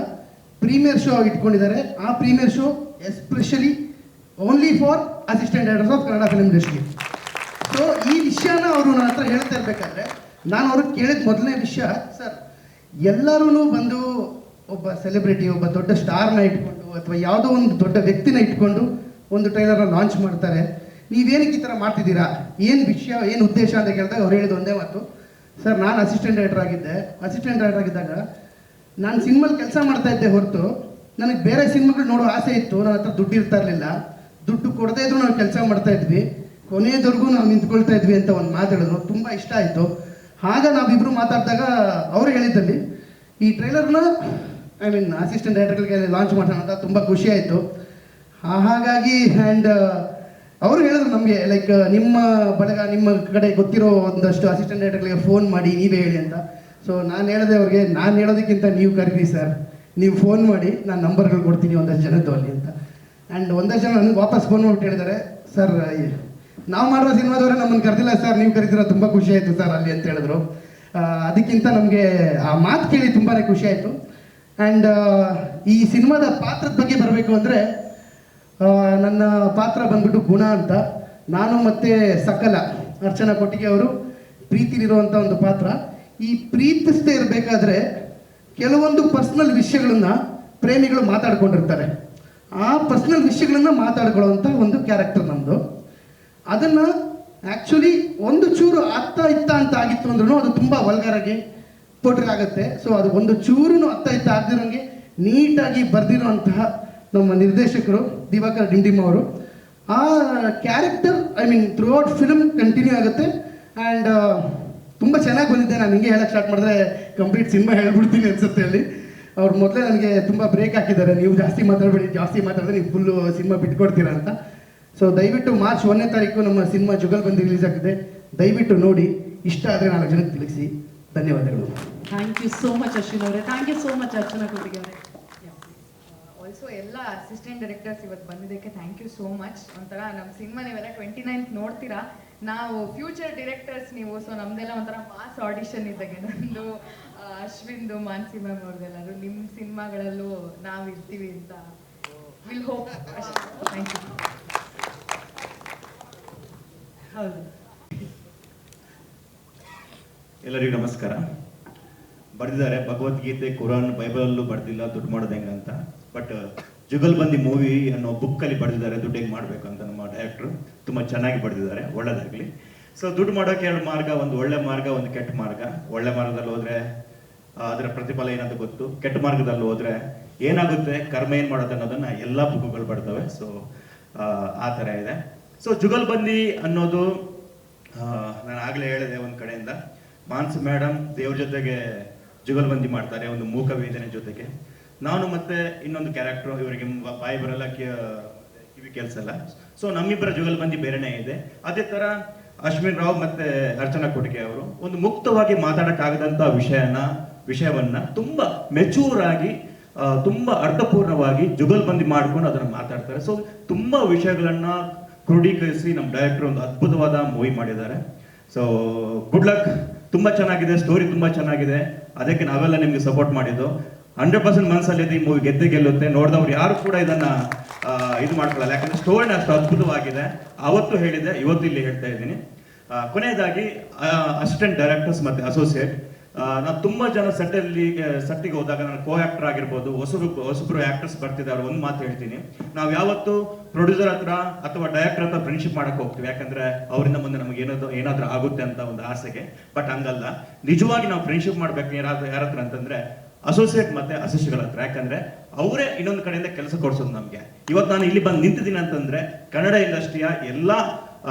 ಪ್ರೀಮಿಯರ್ ಶೋ ಇಟ್ಕೊಂಡಿದ್ದಾರೆ. ಆ premiere show especially only for assistant directors of Kannada film industry. So ಈ ವಿಷಯನ ಅವರು ನನ್ನ ಹತ್ರ ಹೇಳ್ತಾ ಇರಬೇಕಾದ್ರೆ ನಾನು ಅವ್ರಿಗೆ ಕೇಳಿದ ಮೊದಲನೇ ವಿಷಯ, ಸರ್ ಎಲ್ಲರೂ ಬಂದು ಒಬ್ಬ ಸೆಲೆಬ್ರಿಟಿ, ಒಬ್ಬ ದೊಡ್ಡ ಸ್ಟಾರ್ನ ಇಟ್ಕೊಂಡು ಅಥವಾ ಯಾವುದೋ ಒಂದು ದೊಡ್ಡ ವ್ಯಕ್ತಿನ ಇಟ್ಕೊಂಡು ಒಂದು ಟ್ರೈಲರ್ನ ಲಾಂಚ್ ಮಾಡ್ತಾರೆ, ನೀವೇನಕ್ಕೆ ಈ ಥರ ಮಾಡ್ತಿದ್ದೀರಾ, ಏನು ವಿಷಯ, ಏನು ಉದ್ದೇಶ ಅಂತ ಕೇಳಿದಾಗ ಅವ್ರು ಹೇಳಿದ ಒಂದೇ ಮಾತು, ಸರ್ ನಾನು ಅಸಿಸ್ಟೆಂಟ್ ಡೈರೆಕ್ಟರ್ ಆಗಿದ್ದೆ. ಅಸಿಸ್ಟೆಂಟ್ ಡೈರೆಕ್ಟರ್ ಆಗಿದ್ದಾಗ ನಾನು ಸಿನಿಮಾಲಿ ಕೆಲಸ ಮಾಡ್ತಾ ಇದ್ದೆ ಹೊರತು ನನಗೆ ಬೇರೆ ಸಿನಿಮಾಗಳು ನೋಡೋ ಆಸೆ ಇತ್ತು. ನನ್ನ ಹತ್ರ ದುಡ್ಡು ಇರ್ತಾ ಇರಲಿಲ್ಲ, ದುಡ್ಡು ಕೊಡದೇ ಇದ್ರು ನಾವು ಕೆಲಸ ಮಾಡ್ತಾ ಇದ್ವಿ, ಕೊನೆಯದವರೆಗೂ ನಾವು ನಿಂತ್ಕೊಳ್ತಾ ಇದ್ವಿ ಅಂತ ಒಂದು ಮಾತು ಹೇಳಿದ್ರು. ತುಂಬ ಇಷ್ಟ ಆಯಿತು. ಆಗ ನಾವಿಬ್ಬರು ಮಾತಾಡಿದಾಗ ಅವರು ಹೇಳಿದ್ದಲ್ಲಿ ಈ ಟ್ರೈಲರ್ನ ಅಸಿಸ್ಟೆಂಟ್ ಡೈರೆಕ್ಟರ್ಗೆ ಲಾಂಚ್ ಮಾಡೋಣ ಅಂತ ತುಂಬ ಖುಷಿ ಆಯಿತು. ಹಾಗಾಗಿ ಆ್ಯಂಡ್ ಅವರು ಹೇಳಿದ್ರು ನಮಗೆ, ಲೈಕ್ ನಿಮ್ಮ ಬಳಗ, ನಿಮ್ಮ ಕಡೆ ಗೊತ್ತಿರೋ ಒಂದಷ್ಟು ಅಸಿಸ್ಟೆಂಟ್ ಡೈರೆಕ್ಟರ್ಗಳಿಗೆ ಫೋನ್ ಮಾಡಿ ನೀವೇ ಹೇಳಿ ಅಂತ. ಸೊ ನಾನು ಹೇಳಿದೆ ಅವ್ರಿಗೆ, ನಾನು ಹೇಳೋದಕ್ಕಿಂತ ನೀವು ಕರೀರಿ ಸರ್, ನೀವು ಫೋನ್ ಮಾಡಿ, ನಾನು ನಂಬರ್ಗಳು ಕೊಡ್ತೀನಿ ಒಂದಷ್ಟು ಜನದ್ದು ಅಲ್ಲಿ ಅಂತ. ಆ್ಯಂಡ್ ಒಂದಷ್ಟು ಜನ ನನಗೆ ವಾಪಸ್ ಫೋನ್ ಮಾಡ್ಬಿಟ್ಟು ಹೇಳಿದ್ದಾರೆ, ಸರ್ ನಾವು ಮಾಡುವ ಸಿನಿಮಾದವರೇ ನಮ್ಮನ್ನು ಕರೆದಿಲ್ಲ ಸರ್, ನೀವು ಕರೀತೀರ, ತುಂಬ ಖುಷಿ ಆಯಿತು ಸರ್ ಅಲ್ಲಿ ಅಂತ ಹೇಳಿದ್ರು. ಅದಕ್ಕಿಂತ ನಮಗೆ ಆ ಮಾತು ಕೇಳಿ ತುಂಬಾ ಖುಷಿ ಆಯಿತು. ಆ್ಯಂಡ್ ಈ ಸಿನಿಮಾದ ಪಾತ್ರದ ಬಗ್ಗೆ ಬರಬೇಕು ಅಂದರೆ ನನ್ನ ಪಾತ್ರ ಬಂದ್ಬಿಟ್ಟು ಗುಣ ಅಂತ. ನಾನು ಮತ್ತು ಸಕಲ ಅರ್ಚನಾ ಕೊಟ್ಟಿಗೆ ಅವರು ಪ್ರೀತಿಲಿರುವಂಥ ಒಂದು ಪಾತ್ರ. ಈ ಪ್ರೀತಿಸದೇ ಇರಬೇಕಾದ್ರೆ ಕೆಲವೊಂದು ಪರ್ಸ್ನಲ್ ವಿಷಯಗಳನ್ನ ಪ್ರೇಮಿಗಳು ಮಾತಾಡ್ಕೊಂಡಿರ್ತಾರೆ. ಆ ಪರ್ಸ್ನಲ್ ವಿಷಯಗಳನ್ನ ಮಾತಾಡ್ಕೊಳ್ಳೋವಂಥ ಒಂದು ಕ್ಯಾರೆಕ್ಟರ್ ನಮ್ಮದು. ಅದನ್ನು ಆ್ಯಕ್ಚುಲಿ ಒಂದು ಚೂರು ಆಗ್ತಾ ಇತ್ತ ಅಂತ ಆಗಿತ್ತು ಅಂದ್ರೂ ಅದು ತುಂಬ ವಲ್ಗರಾಗಿ ಪೋಟ್ರೆ ಆಗುತ್ತೆ. ಸೊ ಅದು ಒಂದು ಚೂರು ಅರ್ಥ ಇತ್ತ ಆಗದಿರೋಂಗೆ ನೀಟಾಗಿ ಬರೆದಿರುವಂತಹ ನಮ್ಮ ನಿರ್ದೇಶಕರು ದಿವಾಕರ್ ಡಿಂಡಿಮ ಅವರು. ಆ character through out film continue ಆಗುತ್ತೆ. ಆ್ಯಂಡ್ ತುಂಬ ಚೆನ್ನಾಗಿ ಬಂದಿದೆ. ನಾನು ಹಿಂಗೆ ಹೇಳಕ್ಕೆ ಸ್ಟಾರ್ಟ್ ಮಾಡಿದ್ರೆ ಕಂಪ್ಲೀಟ್ ಸಿನಿಮಾ ಹೇಳ್ಬಿಡ್ತೀನಿ ಅನ್ಸುತ್ತೆ. ಅಲ್ಲಿ ಅವ್ರು ಮೊದಲೇ ನನಗೆ ತುಂಬ ಬ್ರೇಕ್ ಹಾಕಿದ್ದಾರೆ, ನೀವು ಜಾಸ್ತಿ ಮಾತಾಡಬೇಡಿ, ಜಾಸ್ತಿ ಮಾತಾಡಿದ್ರೆ ನೀವು ಫುಲ್ಲು ಸಿನಿಮಾ ಬಿಟ್ಕೊಡ್ತೀರಾ ಅಂತ. ಸೊ ದಯವಿಟ್ಟು ಮಾರ್ಚ್ 1ನೇ ತಾರೀಕು ನಮ್ಮ ಸಿನಿಮಾ ಜುಗಲ್ಬಂದಿ ರಿಲೀಸ್ ಆಗಿದೆ. ದಯವಿಟ್ಟು ನೋಡಿ, ಇಷ್ಟ ಆದರೆ 4 ಜನಕ್ಕೆ ತಿಳಿಸಿ. ಧನ್ಯವಾದಗಳು. Thank you so much Ashwin ಅವರೇ. Thank you so much Archana Kottige ಅವರೇ. ಆಲ್ಸೋ ಎಲ್ಲ ಅಸಿಸ್ಟೆಂಟ್ ಡೈರೆಕ್ಟರ್ಸ್ ಇವತ್ತು ಬಂದಿದ್ದಕ್ಕೆ ಥ್ಯಾಂಕ್ ಯು ಸೋ ಮಚ್. ಒಂಥರ ನಮ್ಮ ಸಿನಿಮಾ ನೀವೆಲ್ಲ 29th ನೋಡ್ತೀರಾ. ನಾವು ಫ್ಯೂಚರ್ ಡೈರೆಕ್ಟರ್ಸ್ ನೀವು. ಸೊ ನಮ್ದೆಲ್ಲ ಒಂಥರ ಮಾಸ್ ಆಡಿಷನ್ ಇದ್ದಾಗೆ. ನಂದು ಅಶ್ವಿನ್ದು, ಮಾನ್ಸಿ ಮ್ಯಾಮ್ ಅವ್ರದ್ದೆಲ್ಲರೂ ನಿಮ್ಮ ಸಿನಿಮಾಗಳಲ್ಲೂ ನಾವು ಇರ್ತೀವಿ ಅಂತ ವಿಲ್ ಹೋಪ್. Thank you. ಹೌದು, ಎಲ್ಲರಿಗೂ ನಮಸ್ಕಾರ. ಬರೆದಿದ್ದಾರೆ ಭಗವದ್ಗೀತೆ, ಕುರಾನ್, ಬೈಬಲಲ್ಲೂ ಬರೆದಿಲ್ಲ ದುಡ್ಡು ಮಾಡೋದು ಹೆಂಗೆ ಅಂತ. ಬಟ್ ಜುಗಲ್ಬಂದಿ ಮೂವಿ ಅನ್ನೋ ಬುಕ್ಕಲ್ಲಿ ಬರೆದಿದ್ದಾರೆ ದುಡ್ಡು ಹೆಂಗೆ ಮಾಡಬೇಕು ಅಂತ. ನಮ್ಮ ಡೈರೆಕ್ಟ್ರು ತುಂಬ ಚೆನ್ನಾಗಿ ಬರೆದಿದ್ದಾರೆ, ಒಳ್ಳೆಯದಾಗಲಿ. ಸೊ ದುಡ್ಡು ಮಾಡೋಕ್ಕೆ 2 ಮಾರ್ಗ, ಒಂದು ಒಳ್ಳೆ ಮಾರ್ಗ, ಒಂದು ಕೆಟ್ಟ ಮಾರ್ಗ. ಒಳ್ಳೆ ಮಾರ್ಗದಲ್ಲಿ ಹೋದರೆ ಅದರ ಪ್ರತಿಫಲ ಏನಂತ ಗೊತ್ತು, ಕೆಟ್ಟ ಮಾರ್ಗದಲ್ಲಿ ಹೋದರೆ ಏನಾಗುತ್ತೆ, ಕರ್ಮ ಏನು ಮಾಡೋದು ಅನ್ನೋದನ್ನು ಎಲ್ಲ ಬುಕ್ಗಳು ಬರ್ತವೆ. ಸೊ ಆ ಥರ ಇದೆ. ಸೊ ಜುಗಲ್ಬಂದಿ ಅನ್ನೋದು ನಾನು ಆಗಲೇ ಹೇಳಿದೆ, ಒಂದು ಕಡೆಯಿಂದ ಮಾನ್ಸ್ ಮೇಡಮ್ ದೇವ್ರ ಜೊತೆಗೆ ಜುಗಲ್ಬಂದಿ ಮಾಡ್ತಾರೆ, ಒಂದು ಮೂಕ ವೇದನೆ ಜೊತೆಗೆ. ನಾನು ಮತ್ತೆ ಇನ್ನೊಂದು ಕ್ಯಾರೆಕ್ಟರ್, ಇವರಿಗೆ ಬಾಯಿ ಬರಲ್ಲ, ಕಿವಿ ಕೆಲ್ಸಲ್ಲ. ಸೊ ನಮ್ಮಿಬ್ಬರ ಜುಗಲ್ಬಂದಿ ಬೇರೆನೇ ಇದೆ. ಅದೇ ಥರ ಅಶ್ವಿನ್ ರಾವ್ ಮತ್ತೆ ಅರ್ಚನಾ ಕೊಟ್ಟಿಗೆ ಅವರು ಒಂದು ಮುಕ್ತವಾಗಿ ಮಾತಾಡೋಕ್ಕಾಗದಂಥ ವಿಷಯವನ್ನ ತುಂಬ ಮೆಚೂರ್ ಆಗಿ, ತುಂಬ ಅರ್ಥಪೂರ್ಣವಾಗಿ ಜುಗಲ್ಬಂದಿ ಮಾಡ್ಕೊಂಡು ಅದನ್ನು ಮಾತಾಡ್ತಾರೆ. ಸೊ ತುಂಬ ವಿಷಯಗಳನ್ನ ಕ್ರೋಢೀಕರಿಸಿ ನಮ್ಮ ಡೈರೆಕ್ಟರ್ ಒಂದು ಅದ್ಭುತವಾದ ಮೂವಿ ಮಾಡಿದ್ದಾರೆ. So good luck. ತುಂಬ ಚೆನ್ನಾಗಿದೆ, ಸ್ಟೋರಿ ತುಂಬ ಚೆನ್ನಾಗಿದೆ. ಅದಕ್ಕೆ ನಾವೆಲ್ಲ ನಿಮ್ಗೆ ಸಪೋರ್ಟ್ ಮಾಡಿದ್ದು. 100% ಮನಸ್ಸಲ್ಲಿ ಈ ಮೂವಿ ಗೆದ್ದೆ ಗೆಲ್ಲುತ್ತೆ. ನೋಡಿದವ್ರು ಯಾರು ಕೂಡ ಇದನ್ನ ಇದು ಮಾಡ್ಕೊಳ್ಳಲ್ಲ, ಯಾಕಂದ್ರೆ ಸ್ಟೋರಿನ ಅಷ್ಟು ಅದ್ಭುತವಾಗಿದೆ. ಅವತ್ತು ಹೇಳಿದೆ, ಇವತ್ತು ಇಲ್ಲಿ ಹೇಳ್ತಾ ಇದ್ದೀನಿ. ಕೊನೆಯದಾಗಿ ಅಸಿಸ್ಟೆಂಟ್ ಡೈರೆಕ್ಟರ್ಸ್ ಮತ್ತೆ ಅಸೋಸಿಯೇಟ್, ನಾವು ತುಂಬ ಜನ ಸೆಟ್ಟಿಗೆ ಹೋದಾಗ ನಾನು ಕೋ ಆಕ್ಟರ್ ಆಗಿರ್ಬೋದು, ಹೊಸಬ್ರು ಆಕ್ಟರ್ಸ್ ಬರ್ತಿದ್ದಾರೆ. ಒಂದು ಮಾತು ಹೇಳ್ತೀನಿ, ನಾವು ಯಾವತ್ತು ಪ್ರೊಡ್ಯೂಸರ್ ಹತ್ರ ಅಥವಾ ಡೈರೆಕ್ಟರ್ ಹತ್ರ ಫ್ರೆಂಡ್ಶಿಪ್ ಮಾಡಕ್ ಹೋಗ್ತೀವಿ, ಯಾಕಂದ್ರೆ ಅವರಿಂದ ಮುಂದೆ ನಮಗೆ ಏನಾದ್ರೂ ಆಗುತ್ತೆ ಅಂತ ಒಂದು ಆಸೆಗೆ. ಬಟ್ ಹಂಗಲ್ಲ, ನಿಜವಾಗಿ ನಾವು ಫ್ರೆಂಡ್ಶಿಪ್ ಮಾಡ್ಬೇಕು ಯಾರ ಹತ್ರ ಅಂತಂದ್ರೆ ಅಸೋಸಿಯೇಟ್ ಮತ್ತೆ ಅಸಿಸ್ಟ್ಗಳ ಹತ್ರ. ಯಾಕಂದ್ರೆ ಅವರೇ ಇನ್ನೊಂದು ಕಡೆಯಿಂದ ಕೆಲಸ ಕೊಡ್ಸೋದು ನಮ್ಗೆ. ಇವತ್ತು ನಾನು ಇಲ್ಲಿ ಬಂದು ನಿಂತಿದ್ದೀನಿ ಅಂತಂದ್ರೆ ಕನ್ನಡ ಇಂಡಸ್ಟ್ರಿಯ ಎಲ್ಲ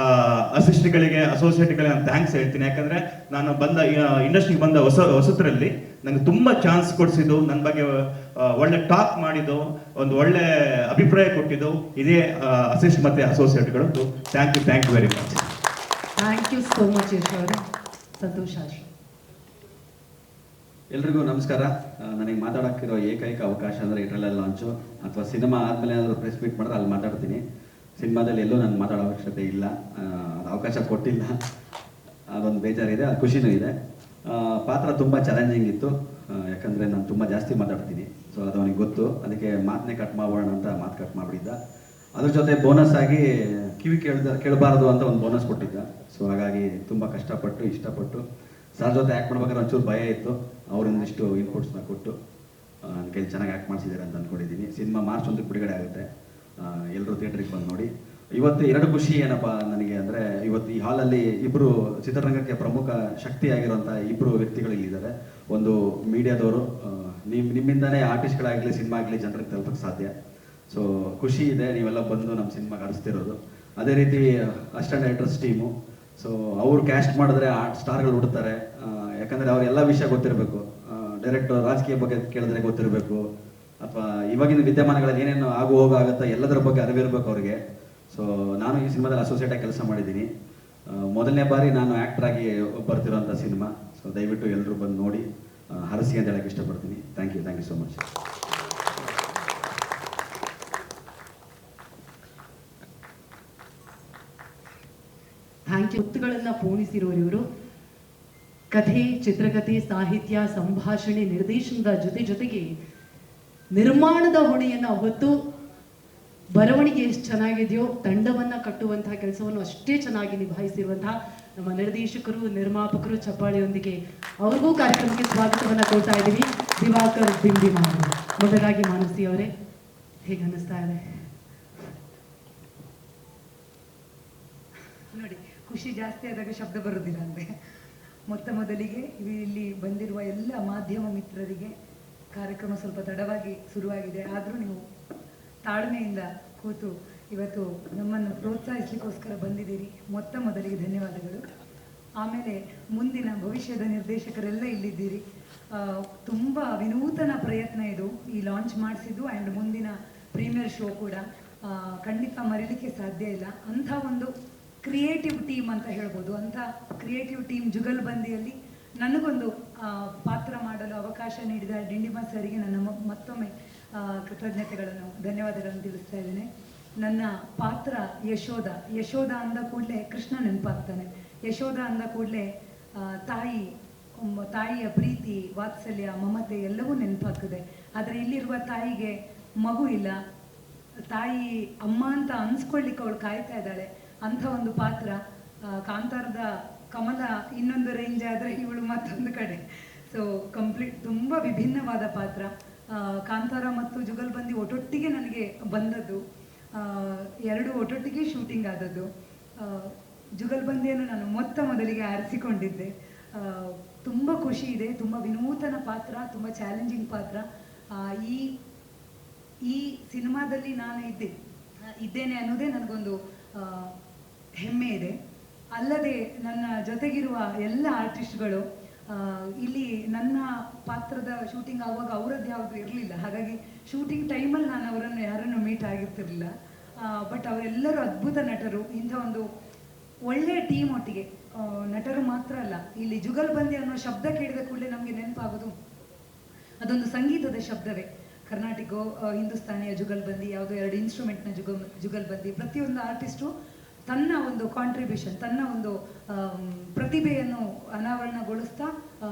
ಅಸಿಸ್ಟ್ಗಳಿಗೆ, ಅಸೋಸಿಯೇಟ್ಗಳಿಗೆ ನಾನು ಥ್ಯಾಂಕ್ಸ್ ಹೇಳ್ತೀನಿ. ಯಾಕಂದ್ರೆ ನಾನು ಇಂಡಸ್ಟ್ರಿಗೆ ಬಂದ ಹೊಸತರಲ್ಲಿ ನಂಗೆ ತುಂಬಾ ಚಾನ್ಸ್ ಕೊಡಿಸಿದ್ದು, ನನ್ನ ಬಗ್ಗೆ ಒಳ್ಳೆ ಟಾಕ್ ಮಾಡಿದ್ದು, ಒಂದು ಒಳ್ಳೆ ಅಭಿಪ್ರಾಯ ಕೊಟ್ಟಿದ್ದು ಇದೇ ಅಸಿಸ್ಟ್ ಮತ್ತೆ ಅಸೋಸಿಯೇಟ್ಗಳು. Thank you very much. Thank you so much Yash ಅವರೇ. ಸಂತೋಷ. ಎಲ್ರಿಗೂ ನಮಸ್ಕಾರ. ನನಗೆ ಮಾತಾಡೋಕ್ಕಿರೋ ಏಕೈಕ ಅವಕಾಶ ಅಂದರೆ ಟ್ರೈಲರ್ ಲಾಂಚು ಅಥವಾ ಸಿನಿಮಾ ಆದಮೇಲೆ ಏನಾದರೂ ಪ್ರೆಸ್ ಮೀಟ್ ಮಾಡಿದ್ರೆ ಅಲ್ಲಿ ಮಾತಾಡ್ತೀನಿ. ಸಿನಿಮಾದಲ್ಲಿ ಎಲ್ಲೂ ನಾನು ಮಾತಾಡೋ ಅವಶ್ಯಕತೆ ಇಲ್ಲ, ಅವಕಾಶ ಕೊಟ್ಟಿಲ್ಲ. ಅದೊಂದು ಬೇಜಾರಿದೆ, ಅದು ಖುಷಿನೂ ಇದೆ. ಪಾತ್ರ ತುಂಬ ಚಾಲೆಂಜಿಂಗ್ ಇತ್ತು, ಯಾಕಂದರೆ ನಾನು ತುಂಬ ಜಾಸ್ತಿ ಮಾತಾಡ್ತೀನಿ. ಸೊ ಅದು ಅವನಿಗೆ ಗೊತ್ತು, ಅದಕ್ಕೆ ಮಾತನ್ನೇ ಕಟ್ ಮಾಡೋಣ ಅಂತ ಮಾತು ಕಟ್ ಮಾಡಿಬಿಟ್ಟಿದ್ದ. ಅದ್ರ ಜೊತೆ ಬೋನಸ್ ಆಗಿ ಕಿವಿ ಕೇಳಬಾರ್ದು ಅಂತ ಒಂದು ಬೋನಸ್ ಕೊಟ್ಟಿದ್ದ. ಸೊ ಹಾಗಾಗಿ ತುಂಬ ಕಷ್ಟಪಟ್ಟು ಇಷ್ಟಪಟ್ಟು ಸರ್ ಜೊತೆ ಆ್ಯಕ್ಟ್ ಮಾಡ್ಬೇಕಾದ್ರೆ ಒಂಚೂರು ಭಯ ಇತ್ತು. ಅವರೊಂದಿಷ್ಟು ಇನ್ಪುಟ್ಸ್ನ ಕೊಟ್ಟು ನನ್ನ ಕೈಲಿ ಚೆನ್ನಾಗಿ ಆ್ಯಕ್ಟ್ ಮಾಡಿಸಿದ್ದಾರೆ ಅಂತ ಅಂದ್ಕೊಂಡಿದ್ದೀನಿ. ಸಿನಿಮಾ ಮಾರ್ಚ್ 1ಕ್ಕೆ ಬಿಡುಗಡೆ ಆಗುತ್ತೆ, ಎಲ್ಲರೂ ಥಿಯೇಟ್ರಿಗೆ ಬಂದು ನೋಡಿ. ಇವತ್ತು 2 ಖುಷಿ ಏನಪ್ಪ ನನಗೆ ಅಂದರೆ, ಇವತ್ತು ಈ ಹಾಲಲ್ಲಿ ಇಬ್ಬರು ಚಿತ್ರರಂಗಕ್ಕೆ ಪ್ರಮುಖ ಶಕ್ತಿಯಾಗಿರುವಂಥ 2 ವ್ಯಕ್ತಿಗಳು ಇಲ್ಲಿದ್ದಾರೆ. ಒಂದು ಮೀಡಿಯಾದವರು, ನಿಮ್ಮಿಂದನೇ ಆರ್ಟಿಸ್ಟ್ಗಳಾಗಲಿ ಸಿನಿಮಾ ಆಗಲಿ ಜನರಿಗೆ ತಲುಪಕ್ಕೆ ಸಾಧ್ಯ. ಸೊ ಖುಷಿ ಇದೆ ನೀವೆಲ್ಲ ಬಂದು ನಮ್ಮ ಸಿನಿಮಾಗೆ ಆಡಿಸ್ತಿರೋದು. ಅದೇ ರೀತಿ ಅಸಿಸ್ಟೆಂಟ್ ಡೈರೆಕ್ಟರ್ಸ್ ಟೀಮು. ಸೊ ಅವ್ರು ಕ್ಯಾಸ್ಟ್ ಮಾಡಿದ್ರೆ ಸ್ಟಾರ್ಗಳು ಹುಡ್ತಾರೆ, ಯಾಕಂದರೆ ಅವರೆಲ್ಲ ವಿಷಯ ಗೊತ್ತಿರಬೇಕು. ಡೈರೆಕ್ಟ್ ರಾಜಕೀಯ ಬಗ್ಗೆ ಕೇಳಿದ್ರೆ ಗೊತ್ತಿರಬೇಕು, ಅಥವಾ ಇವಾಗಿನ ವಿದ್ಯಮಾನಗಳಲ್ಲಿ ಏನೇನು ಹೋಗುತ್ತಾ ಎಲ್ಲದರ ಬಗ್ಗೆ ಅರಿವಿರಬೇಕು ಅವ್ರಿಗೆ. ಸೊ ನಾನು ಈ ಸಿನಿಮಾದಲ್ಲಿ ಅಸೋಸಿಯೇಟಾಗಿ ಕೆಲಸ ಮಾಡಿದ್ದೀನಿ. ಮೊದಲನೇ ಬಾರಿ ನಾನು ಆ್ಯಕ್ಟರ್ ಆಗಿ ಬರ್ತಿರೋಂಥ ಸಿನಿಮಾ. ಸೊ ದಯವಿಟ್ಟು ಎಲ್ಲರೂ ಬಂದು ನೋಡಿ ಹರಸಿ ಅಂತ ಹೇಳಕ್ಕೆ ಇಷ್ಟಪಡ್ತೀನಿ. Thank you so much. Thank you. ಮುತ್ತುಗಳನ್ನ ಪೋಣಿಸಿರೋರು ಇವರು. ಕಥೆ, ಚಿತ್ರಕಥೆ, ಸಾಹಿತ್ಯ, ಸಂಭಾಷಣೆ, ನಿರ್ದೇಶನದ ಜೊತೆಗೆ ನಿರ್ಮಾಣದ ಹೊಣೆಯನ್ನು ಹೊತ್ತು ಬರವಣಿಗೆ ಎಷ್ಟು ಚೆನ್ನಾಗಿದೆಯೋ ತಂಡವನ್ನು ಕಟ್ಟುವಂತಹ ಕೆಲಸವನ್ನು ಅಷ್ಟೇ ಚೆನ್ನಾಗಿ ನಿಭಾಯಿಸಿರುವಂತಹ ನಮ್ಮ ನಿರ್ದೇಶಕರು, ನಿರ್ಮಾಪಕರು ಚಪ್ಪಾಳೆಯೊಂದಿಗೆ ಅವ್ರಿಗೂ ಕಾರ್ಯಕ್ರಮಕ್ಕೆ ಸ್ವಾಗತವನ್ನು ಕೊಡ್ತಾ ಇದ್ದೀವಿ. ದಿವಾಕರ್ ಡಿಂಡಿಮ ಅವರು. ಮೊದಲಾಗಿ ಮಾನಸಿ ಅವರೇ, ಹೇಗೆ ಅನ್ನಿಸ್ತಾ ಇದೆ? ನೋಡಿ, ಖುಷಿ ಜಾಸ್ತಿ ಆದಾಗ ಶಬ್ದ ಬರುವುದಿಲ್ಲ ಅಂದರೆ ಮೊದಲಿಗೆ ಇಲ್ಲಿ ಬಂದಿರುವ ಎಲ್ಲ ಮಾಧ್ಯಮ ಮಿತ್ರರಿಗೆ ಕಾರ್ಯಕ್ರಮ ಸ್ವಲ್ಪ ತಡವಾಗಿ ಶುರುವಾಗಿದೆ, ಆದರೂ ನೀವು ತಾಳ್ಮೆಯಿಂದ ಕೂತು ಇವತ್ತು ನಮ್ಮನ್ನು ಪ್ರೋತ್ಸಾಹಿಸಲಿಕ್ಕೋಸ್ಕರ ಬಂದಿದ್ದೀರಿ. ಮೊದಲಿಗೆ ಧನ್ಯವಾದಗಳು. ಆಮೇಲೆ ಮುಂದಿನ ಭವಿಷ್ಯದ ನಿರ್ದೇಶಕರೆಲ್ಲ ಇಲ್ಲಿದ್ದೀರಿ. ತುಂಬ ವಿನೂತನ ಪ್ರಯತ್ನ ಇದು, ಈ ಲಾಂಚ್ ಮಾಡಿಸಿದ್ದು ಆ್ಯಂಡ್ ಮುಂದಿನ ಪ್ರೀಮಿಯರ್ ಶೋ ಕೂಡ ಖಂಡಿತ ಮರೀಲಿಕ್ಕೆ ಸಾಧ್ಯ ಇಲ್ಲ. ಅಂಥ ಒಂದು ಕ್ರಿಯೇಟಿವ್ ಟೀಮ್ ಅಂತ ಹೇಳ್ಬೋದು. ಅಂಥ ಕ್ರಿಯೇಟಿವ್ ಟೀಮ್ ಜುಗಲ್ಬಂದಿಯಲ್ಲಿ ನನಗೊಂದು ಪಾತ್ರ ಮಾಡಲು ಅವಕಾಶ ನೀಡಿದ ಡಿಂಡಿಮ ಸರಿಗೆ ನನ್ನ ಮತ್ತೊಮ್ಮೆ ಕೃತಜ್ಞತೆಗಳನ್ನು, ಧನ್ಯವಾದಗಳನ್ನು ತಿಳಿಸ್ತಾ ಇದ್ದೇನೆ. ನನ್ನ ಪಾತ್ರ ಯಶೋಧ ಅಂದ ಕೂಡಲೇ ಕೃಷ್ಣ ನೆನಪಾಗ್ತಾನೆ. ಯಶೋಧ ಅಂದ ಕೂಡಲೇ ತಾಯಿಯ ಪ್ರೀತಿ, ವಾತ್ಸಲ್ಯ, ಮಮತೆ ಎಲ್ಲವೂ ನೆನಪಾಗ್ತದೆ. ಆದರೆ ಇಲ್ಲಿರುವ ತಾಯಿಗೆ ಮಗು ಇಲ್ಲ, ತಾಯಿ ಅಮ್ಮ ಅಂತ ಅನ್ಸ್ಕೊಳ್ಳಿಕ್ಕೆ ಅವಳು ಕಾಯ್ತಾ ಇದ್ದಾಳೆ. ಅಂಥ ಒಂದು ಪಾತ್ರ. ಕಾಂತಾರದ ಕಮಲ ಇನ್ನೊಂದು ರೇಂಜ್ ಆದರೆ ಇವಳು ಮತ್ತೊಂದು ಕಡೆ. ಸೊ ಕಂಪ್ಲೀಟ್ ತುಂಬ ವಿಭಿನ್ನವಾದ ಪಾತ್ರ. ಕಾಂತಾರ ಮತ್ತು ಜುಗಲ್ಬಂದಿ ಒಟ್ಟೊಟ್ಟಿಗೆ ನನಗೆ ಬಂದದ್ದು, ಎರಡು ಒಟ್ಟೊಟ್ಟಿಗೆ ಶೂಟಿಂಗ್ ಆದದ್ದು. ಜುಗಲ್ಬಂದಿಯನ್ನು ನಾನು ಮೊದಲಿಗೆ ಆರಿಸಿಕೊಂಡಿದ್ದೆ. ತುಂಬ ಖುಷಿ ಇದೆ. ತುಂಬ ವಿನೂತನ ಪಾತ್ರ, ತುಂಬ ಚಾಲೆಂಜಿಂಗ್ ಪಾತ್ರ. ಈ ಸಿನಿಮಾದಲ್ಲಿ ನಾನು ಇದ್ದೇನೆ ಅನ್ನೋದೇ ನನಗೊಂದು ಹೆಮ್ಮೆ ಇದೆ. ಅಲ್ಲದೆ ನನ್ನ ಜೊತೆಗಿರುವ ಎಲ್ಲ ಆರ್ಟಿಸ್ಟ್ಗಳು ಇಲ್ಲಿ ನನ್ನ ಪಾತ್ರದ ಶೂಟಿಂಗ್ ಆಗುವಾಗ ಅವರದ್ದು ಯಾವುದು ಇರಲಿಲ್ಲ. ಹಾಗಾಗಿ ಶೂಟಿಂಗ್ ಟೈಮಲ್ಲಿ ನಾನು ಅವರನ್ನು ಯಾರನ್ನು ಮೀಟ್ ಆಗಿರ್ತಿರ್ಲಿಲ್ಲ. ಬಟ್ ಅವರೆಲ್ಲರೂ ಅದ್ಭುತ ನಟರು. ಇಂಥ ಒಂದು ಒಳ್ಳೆಯ ಟೀಮ್ ಒಟ್ಟಿಗೆ ನಟರು ಮಾತ್ರ ಅಲ್ಲ, ಇಲ್ಲಿ ಜುಗಲ್ಬಂದಿ ಅನ್ನೋ ಶಬ್ದ ಕೇಳಿದ ಕೂಡಲೇ ನಮಗೆ ನೆನಪಾಗೋದು ಅದೊಂದು ಸಂಗೀತದ ಶಬ್ದವೇ. ಕರ್ನಾಟಿಕೋ ಹಿಂದೂಸ್ತಾನಿಯ ಜುಗಲ್ಬಂದಿ, ಯಾವುದೋ 2 ಇನ್ಸ್ಟ್ರೂಮೆಂಟ್ನ ಜುಗಲ್ಬಂದಿ. ಪ್ರತಿಯೊಂದು ಆರ್ಟಿಸ್ಟು ತನ್ನ ಒಂದು ಕಾಂಟ್ರಿಬ್ಯೂಷನ್, ತನ್ನ ಒಂದು ಪ್ರತಿಭೆಯನ್ನು ಅನಾವರಣಗೊಳಿಸ್ತಾ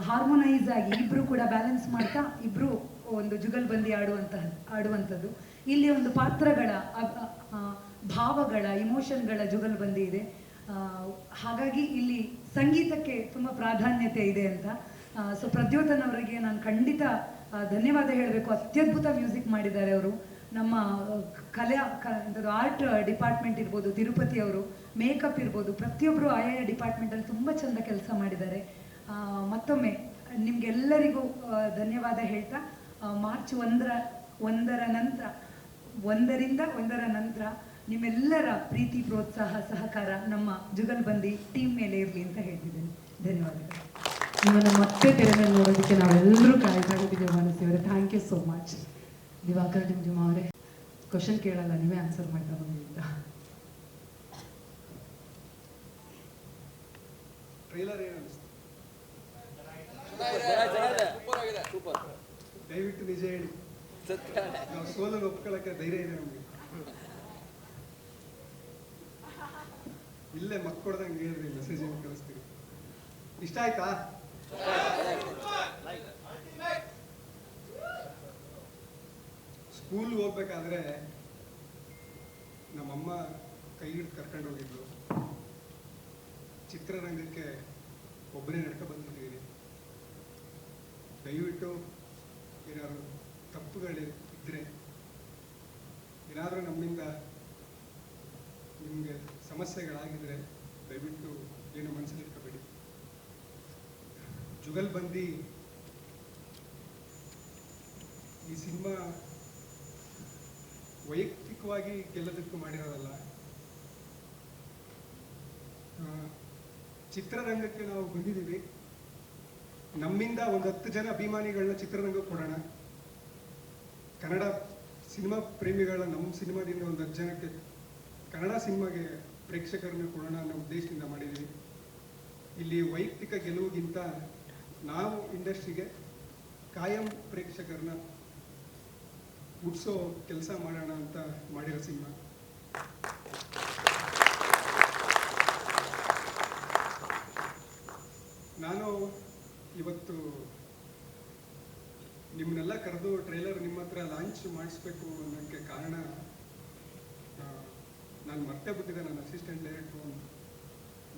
ಹಾರ್ಮೋನೈಸ್ ಆಗಿ ಇಬ್ಬರು ಕೂಡ ಬ್ಯಾಲೆನ್ಸ್ ಮಾಡ್ತಾ ಇಬ್ಬರು ಒಂದು ಜುಗಲ್ಬಂದಿ ಆಡುವಂಥದ್ದು. ಇಲ್ಲಿ ಒಂದು ಪಾತ್ರಗಳ, ಭಾವಗಳ, ಇಮೋಷನ್ಗಳ ಜುಗಲ್ಬಂದಿ ಇದೆ. ಹಾಗಾಗಿ ಇಲ್ಲಿ ಸಂಗೀತಕ್ಕೆ ತುಂಬ ಪ್ರಾಧಾನ್ಯತೆ ಇದೆ ಅಂತ. ಸೊ ಪ್ರದ್ಯೋತನ್ ಅವರಿಗೆ ನಾನು ಖಂಡಿತ ಧನ್ಯವಾದ ಹೇಳಬೇಕು. ಅತ್ಯದ್ಭುತ ಮ್ಯೂಸಿಕ್ ಮಾಡಿದ್ದಾರೆ ಅವರು. ನಮ್ಮ ಆರ್ಟ್ ಡಿಪಾರ್ಟ್ಮೆಂಟ್ ಇರ್ಬೋದು, ತಿರುಪತಿ ಅವರು, ಮೇಕಪ್ ಇರ್ಬೋದು, ಪ್ರತಿಯೊಬ್ಬರು ಆಯಾಯ ಡಿಪಾರ್ಟ್ಮೆಂಟಲ್ಲಿ ತುಂಬ ಚೆಂದ ಕೆಲಸ ಮಾಡಿದ್ದಾರೆ. ಮತ್ತೊಮ್ಮೆ ನಿಮಗೆಲ್ಲರಿಗೂ ಧನ್ಯವಾದ ಹೇಳ್ತಾ, ಮಾರ್ಚ್ 1ರ ನಂತರ ನಿಮ್ಮೆಲ್ಲರ ಪ್ರೀತಿ, ಪ್ರೋತ್ಸಾಹ, ಸಹಕಾರ ನಮ್ಮ ಜುಗಲ್ಬಂದಿ ಟೀಮ್ ಮೇಲೆ ಇರಲಿ ಅಂತ ಹೇಳ್ತಿದ್ದೇನೆ. ಧನ್ಯವಾದಗಳು. ನಿಮ್ಮನ್ನು ಮತ್ತೆ ತೆರೆ ಮೇಲೆ ನೋಡೋದಕ್ಕೆ ನಾವೆಲ್ಲರೂ ಕಾಯ್ತಾ ಇದ್ದೀವಿ. ಮಾನಸಿ ಅವರೇ, thank you so much. Diwakar Dindima ಅವರೇ, ಕ್ವಶನ್ ಕೇಳಲ್ಲ, ನೀವೇ ಆನ್ಸರ್ ಮಾಡ್ತಾ ಬಂದಿದ್ದೀರಾ. ಟ್ರೈಲರ್ ಏನು ಅನಿಸ್ತು? ದಯವಿಟ್ಟು ನಿಜ ಹೇಳಿ. ನಾವು ಸೋಲನ್ನು ಒಪ್ಕೊಳ್ಳೋಕ್ಕೆ ಧೈರ್ಯ ಇದೆ ನಮಗೆ. ಇಲ್ಲೇ ಮಕ್ಕಳ್ದಂಗೆ ಹೇಳ್ರಿ, ಮೆಸೇಜ್ ಏನು ಕಳಿಸ್ತೀವಿ. ಇಷ್ಟ ಆಯ್ತಾ? ಸ್ಕೂಲ್ಗೆ ಹೋಗ್ಬೇಕಾದ್ರೆ ನಮ್ಮಮ್ಮ ಕೈ ಹಿಡಿದು ಕರ್ಕೊಂಡು ಹೋಗಿದ್ಲು. ಚಿತ್ರರಂಗಕ್ಕೆ ಒಬ್ಬರೇ ನಡ್ಕ ಬಂದಿದ್ದೀವಿ. ದಯವಿಟ್ಟು ಏನಾದ್ರು ತಪ್ಪುಗಳಿದ್ದರೆ, ಏನಾದರೂ ನಮ್ಮಿಂದ ನಿಮಗೆ ಸಮಸ್ಯೆಗಳಾಗಿದ್ರೆ ದಯವಿಟ್ಟು ಏನು ಮನಸ್ಸಲ್ಲಿ ಇಟ್ಕೋಬೇಡಿ. ಜುಗಲ್ಬಂದಿ ಈ ಸಿನಿಮಾ ವೈಯಕ್ತಿಕವಾಗಿ ಗೆಲ್ಲೋದಕ್ಕೂ ಮಾಡಿರೋದಲ್ಲ. ಚಿತ್ರರಂಗಕ್ಕೆ ನಾವು ಬಂದಿದ್ದೀವಿ, ನಮ್ಮಿಂದ ಒಂದು 10 ಜನ ಅಭಿಮಾನಿಗಳನ್ನ ಚಿತ್ರರಂಗಕ್ಕೆ ಕೊಡೋಣ. ಕನ್ನಡ ಸಿನಿಮಾ ಪ್ರೇಮಿಗಳ ನಮ್ಮ ಸಿನಿಮಾದಿಂದ ಒಂದು 10 ಜನಕ್ಕೆ ಕನ್ನಡ ಸಿನಿಮಾಗೆ ಪ್ರೇಕ್ಷಕರನ್ನ ಕೊಡೋಣ ಅನ್ನೋ ಉದ್ದೇಶದಿಂದ ಮಾಡಿದ್ದೀವಿ. ಇಲ್ಲಿ ವೈಯಕ್ತಿಕ ಗೆಲುವಿಗಿಂತ ನಾವು ಇಂಡಸ್ಟ್ರಿಗೆ ಕಾಯಂ ಪ್ರೇಕ್ಷಕರನ್ನ ಹುಟ್ಟಿಸೋ ಕೆಲಸ ಮಾಡೋಣ ಅಂತ ಮಾಡಿರೋ ಸಿನಿಮಾ. ನಾನು ಇವತ್ತು ನಿಮ್ಮನ್ನೆಲ್ಲ ಕರೆದು ಟ್ರೈಲರ್ ನಿಮ್ಮ ಹತ್ರ ಲಾಂಚ್ ಲಾಂಚ್ ಮಾಡಿಸ್ಬೇಕು ಅನ್ನೋಕ್ಕೆ ಕಾರಣ ನಾನು ಮರ್ತೇ ಬಿಟ್ಟಿದ್ದೆ ನನ್ನ ಅಸಿಸ್ಟೆಂಟ್ ಡೈರೆಕ್ಟ್ರು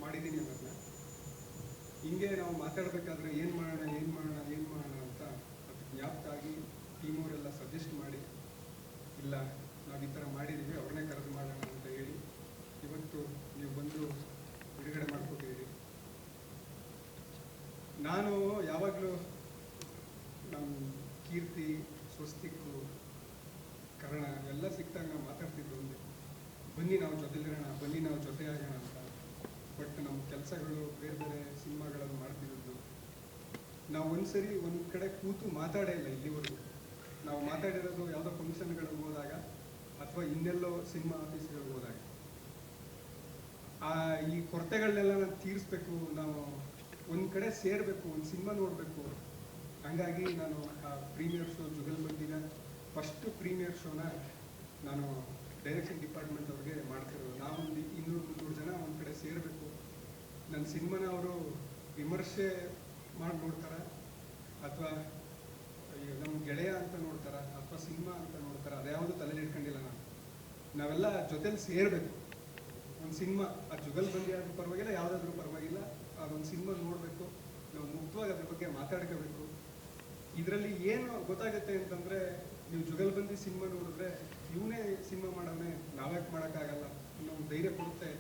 ಮಾಡಿದ್ದೀನಿ ಅನ್ನೋದನ್ನ. ಹಿಂಗೆ ನಾವು ಮಾತಾಡಬೇಕಾದ್ರೆ ಏನು ಮಾಡೋಣ ಅಂತ ಅದು ಜ್ಞಾಪಕ ಆಗಿ ಟೀಮವರೆಲ್ಲ ಸಜೆಸ್ಟ್ ಮಾಡಿ, ಇಲ್ಲ ನಾವು ಈ ಥರ ಮಾಡಿದ್ದೀವಿ, ಅವ್ರನ್ನೇ ಕರೆದು ಮಾಡೋಣ ಅಂತ ಹೇಳಿ ಇವತ್ತು ನೀವು ಬಂದು ಬಿಡುಗಡೆ ಮಾಡ್ಕೊಟ್ಟಿದ್ದೀರಿ. ನಾನು ಯಾವಾಗಲೂ ನಮ್ಮ ಕೀರ್ತಿ, ಸ್ವಸ್ತಿಕ್ಕು, ಕರ್ಣ ಎಲ್ಲ ಸಿಕ್ತಾಗ ನಾವು ಮಾತಾಡ್ತಿದ್ದು ಒಂದೇ, ಬನ್ನಿ ನಾವು ಜೊತೆಲಿರೋಣ, ಬನ್ನಿ ನಾವು ಜೊತೆ ಆಗೋಣ ಅಂತ. ಬಟ್ ನಮ್ಮ ಕೆಲಸಗಳು ಬೇರೆ ಬೇರೆ ಸಿನಿಮಾಗಳನ್ನು ಮಾಡ್ತಿರೋದು, ನಾವು ಒಂದ್ಸರಿ ಒಂದು ಕಡೆ ಕೂತು ಮಾತಾಡೇ ಇಲ್ಲ ಇಲ್ಲಿವರೆಗೂ. ನಾವು ಮಾತಾಡಿರೋದು ಯಾವುದೋ ಫಂಕ್ಷನ್ಗಳಿಗೆ ಹೋದಾಗ ಅಥವಾ ಇನ್ನೆಲ್ಲೋ ಸಿನಿಮಾ ಆಫೀಸ್ಗಳಿಗೆ ಹೋದಾಗ. ಈ ಕೊರತೆಗಳನ್ನೆಲ್ಲ ನಾನು ತೀರಿಸ್ಬೇಕು, ನಾವು ಒಂದು ಕಡೆ ಸೇರಬೇಕು, ಒಂದು ಸಿನಿಮಾ ನೋಡಬೇಕು. ಹಂಗಾಗಿ ನಾನು ಆ ಪ್ರೀಮಿಯರ್ ಶೋ ಜುಗಲ್ಬಂದಿನ ಫಸ್ಟ್ ಪ್ರೀಮಿಯರ್ ಶೋನ ನಾನು ಡೈರೆಕ್ಷನ್ ಡಿಪಾರ್ಟ್ಮೆಂಟ್ ಅವ್ರಿಗೆ ಮಾಡ್ತಿರೋದು. ನಾವೊಂದು 200-300 ಜನ ಒಂದು ಕಡೆ ಸೇರಬೇಕು. ನನ್ನ ಸಿನಿಮಾನ ಅವರು ವಿಮರ್ಶೆ ಮಾಡಿ ನೋಡ್ತಾರ, ಅಥವಾ ನಮ್ಮ ಗೆಳೆಯ ಅಂತ ನೋಡ್ತಾರ, ಅಥವಾ ಸಿನಿಮಾ ಅಂತ ನೋಡ್ತಾರ, ಅದ್ಯಾವುದು ತಲೆಯಲ್ಲಿ ಇಟ್ಕೊಂಡಿಲ್ಲ. ನಾವೆಲ್ಲ ಜೊತೆಲಿ ಸೇರಬೇಕು. ಒಂದು ಸಿನಿಮಾ ಅದು ಜುಗಲ್ಬಂದಿ ಆದ್ರೂ ಪರವಾಗಿಲ್ಲ, ಯಾವುದಾದ್ರೂ ಪರವಾಗಿಲ್ಲ, ಅದೊಂದು ಸಿನಿಮಾ ನೋಡಬೇಕು, ನಾವು ಮುಕ್ತವಾಗಿ ಅದ್ರ ಬಗ್ಗೆ ಮಾತಾಡ್ಕೋಬೇಕು. ಇದರಲ್ಲಿ ಏನು ಗೊತ್ತಾಗುತ್ತೆ ಅಂತಂದರೆ, ನೀವು ಜುಗಲ್ಬಂದಿ ಸಿನಿಮಾ ನೋಡಿದ್ರೆ ಇವನೇ ಸಿನಿಮಾ ಮಾಡೋನೆ, ನಾವ್ಯಾಕೆ ಮಾಡೋಕ್ಕಾಗಲ್ಲ ಅನ್ನೋ ಒಂದು ಧೈರ್ಯ ಕೊಡುತ್ತೆ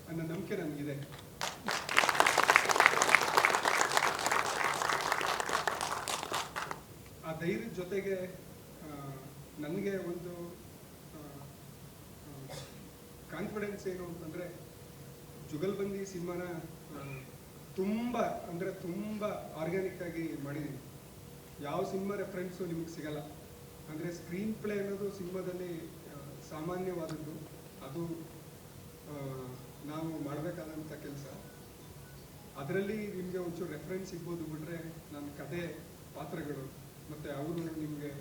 ಅನ್ನೋ ನಂಬಿಕೆ ನನಗಿದೆ. ಆ ಧೈರ್ಯದ ಜೊತೆಗೆ ನನಗೆ ಒಂದು ಕಾನ್ಫಿಡೆನ್ಸ್ ಏನು ಅಂತಂದರೆ, ಜುಗಲ್ಬಂದಿ ಸಿನಿಮಾನ ತುಂಬ ಆರ್ಗ್ಯಾನಿಕ್ ಆಗಿ ಮಾಡಿದ್ದೀನಿ. ಯಾವ ಸಿನಿಮಾ ರೆಫರೆನ್ಸು ನಿಮಗೆ ಸಿಗಲ್ಲ. ಅಂದರೆ ಸ್ಕ್ರೀನ್ ಪ್ಲೇ ಅನ್ನೋದು ಸಿನಿಮಾದಲ್ಲಿ ಸಾಮಾನ್ಯವಾದದ್ದು, ಅದು ನಾವು ಮಾಡಬೇಕಾದಂಥ ಕೆಲಸ. ಅದರಲ್ಲಿ ನಿಮಗೆ ಒಂಚೂರು ರೆಫರೆನ್ಸ್ ಸಿಗ್ಬೋದು ಬಿಟ್ಟರೆ, ನನ್ನ ಕತೆ, ಪಾತ್ರಗಳು ಮತ್ತು ಅವರು ನಿಮಗೆ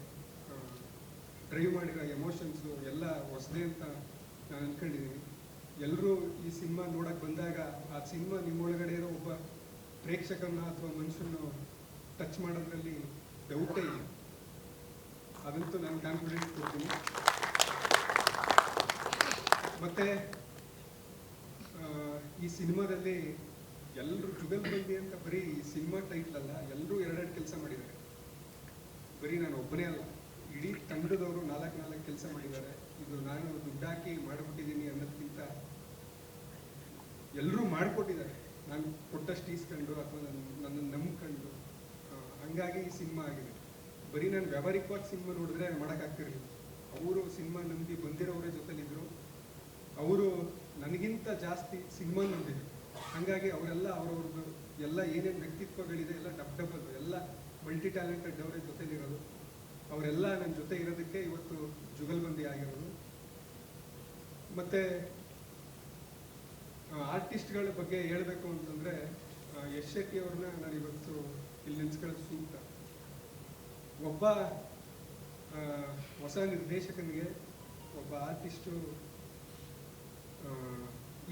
ಡ್ರೈವ್ ಮಾಡಿರೋ ಎಮೋಷನ್ಸು ಎಲ್ಲ ಹೊಸದೇ ಅಂತ ನಾನು ಅಂದ್ಕೊಂಡಿದ್ದೀನಿ. ಎಲ್ಲರೂ ಈ ಸಿನಿಮಾ ನೋಡೋಕ್ಕೆ ಬಂದಾಗ ಆ ಸಿನಿಮಾ ನಿಮ್ಮೊಳಗಡೆ ಇರೋ ಒಬ್ಬ ಪ್ರೇಕ್ಷಕನ ಅಥವಾ ಮನುಷ್ಯನ ಟಚ್ ಮಾಡೋದ್ರಲ್ಲಿ ಡೌಟೇ ಇಲ್ಲ. ಅದಂತೂ ನಾನು ಕಾನ್ಫಿಡೆನ್ಸ್ ಕೊಡ್ತೀನಿ. ಮತ್ತು ಈ ಸಿನಿಮಾದಲ್ಲಿ ಎಲ್ಲರೂ ಜುಗಲ್ಬಂದಿ ಅಂತ ಬರೀ ಸಿನಿಮಾ ಟೈಟ್ಲ್ ಅಲ್ಲ, ಎಲ್ಲರೂ 2 ಕೆಲಸ ಮಾಡಿದ್ದಾರೆ. ಬರೀ ನಾನು ಒಬ್ಬನೇ ಅಲ್ಲ, ಇಡೀ ತಂಡದವರು 4 ಕೆಲಸ ಮಾಡಿದ್ದಾರೆ. ಇದು ನಾನು ದುಡ್ಡಾಕಿ ಮಾಡಿಬಿಟ್ಟಿದ್ದೀನಿ ಅನ್ನೋದಕ್ಕಿಂತ ಎಲ್ಲರೂ ಮಾಡಿಕೊಟ್ಟಿದ್ದಾರೆ. ನಾನು ಕೊಟ್ಟಷ್ಟು ಈಸ್ಕೊಂಡು ಅಥವಾ ನನ್ನನ್ನು ನಂಬ್ಕೊಂಡು, ಹಂಗಾಗಿ ಈ ಸಿನಿಮಾ ಆಗಿದೆ. ಬರೀ ನಾನು ವ್ಯಾವಹಾರಿಕವಾಗಿ ಸಿನಿಮಾ ನೋಡಿದ್ರೆ ಮಾಡೋಕ್ಕಾಗ್ತಿರಲಿಲ್ಲ. ಅವರು ಸಿನಿಮಾ ನಂಬಿ ಬಂದಿರೋರೇ ಜೊತೆಲಿದ್ರು. ಅವರು ನನಗಿಂತ ಜಾಸ್ತಿ ಸಿನಿಮಾ ನಂಬಿದ್ರು. ಹಾಗಾಗಿ ಅವರೆಲ್ಲ ಅವ್ರವ್ರದ್ದು ಎಲ್ಲ ಏನೇನು ವ್ಯಕ್ತಿತ್ವಗಳಿದೆ ಎಲ್ಲ ಡಬ್ಬಲ್ ಎಲ್ಲ ಮಲ್ಟಿ ಟ್ಯಾಲೆಂಟೆಡ್ ಅವರೇ ಜೊತೆಲಿರೋದು. ಅವರೆಲ್ಲ ನನ್ನ ಜೊತೆ ಇರೋದಕ್ಕೆ ಇವತ್ತು ಜುಗಲ್ಬಂದಿ ಆಗಿರೋದು. ಮತ್ತು ಆರ್ಟಿಸ್ಟ್ಗಳ ಬಗ್ಗೆ ಹೇಳಬೇಕು ಅಂತಂದರೆ, ಯಶ್ ಶೆಟ್ಟಿ ಅವ್ರನ್ನ ನಾನು ಇವತ್ತು ಇಲ್ಲಿ ನೆನೆಸ್ಕೊಳ್ಳೋದು ಸೂಕ್ತ. ಒಬ್ಬ ಹೊಸ ನಿರ್ದೇಶಕನಿಗೆ, ಒಬ್ಬ ಆರ್ಟಿಸ್ಟು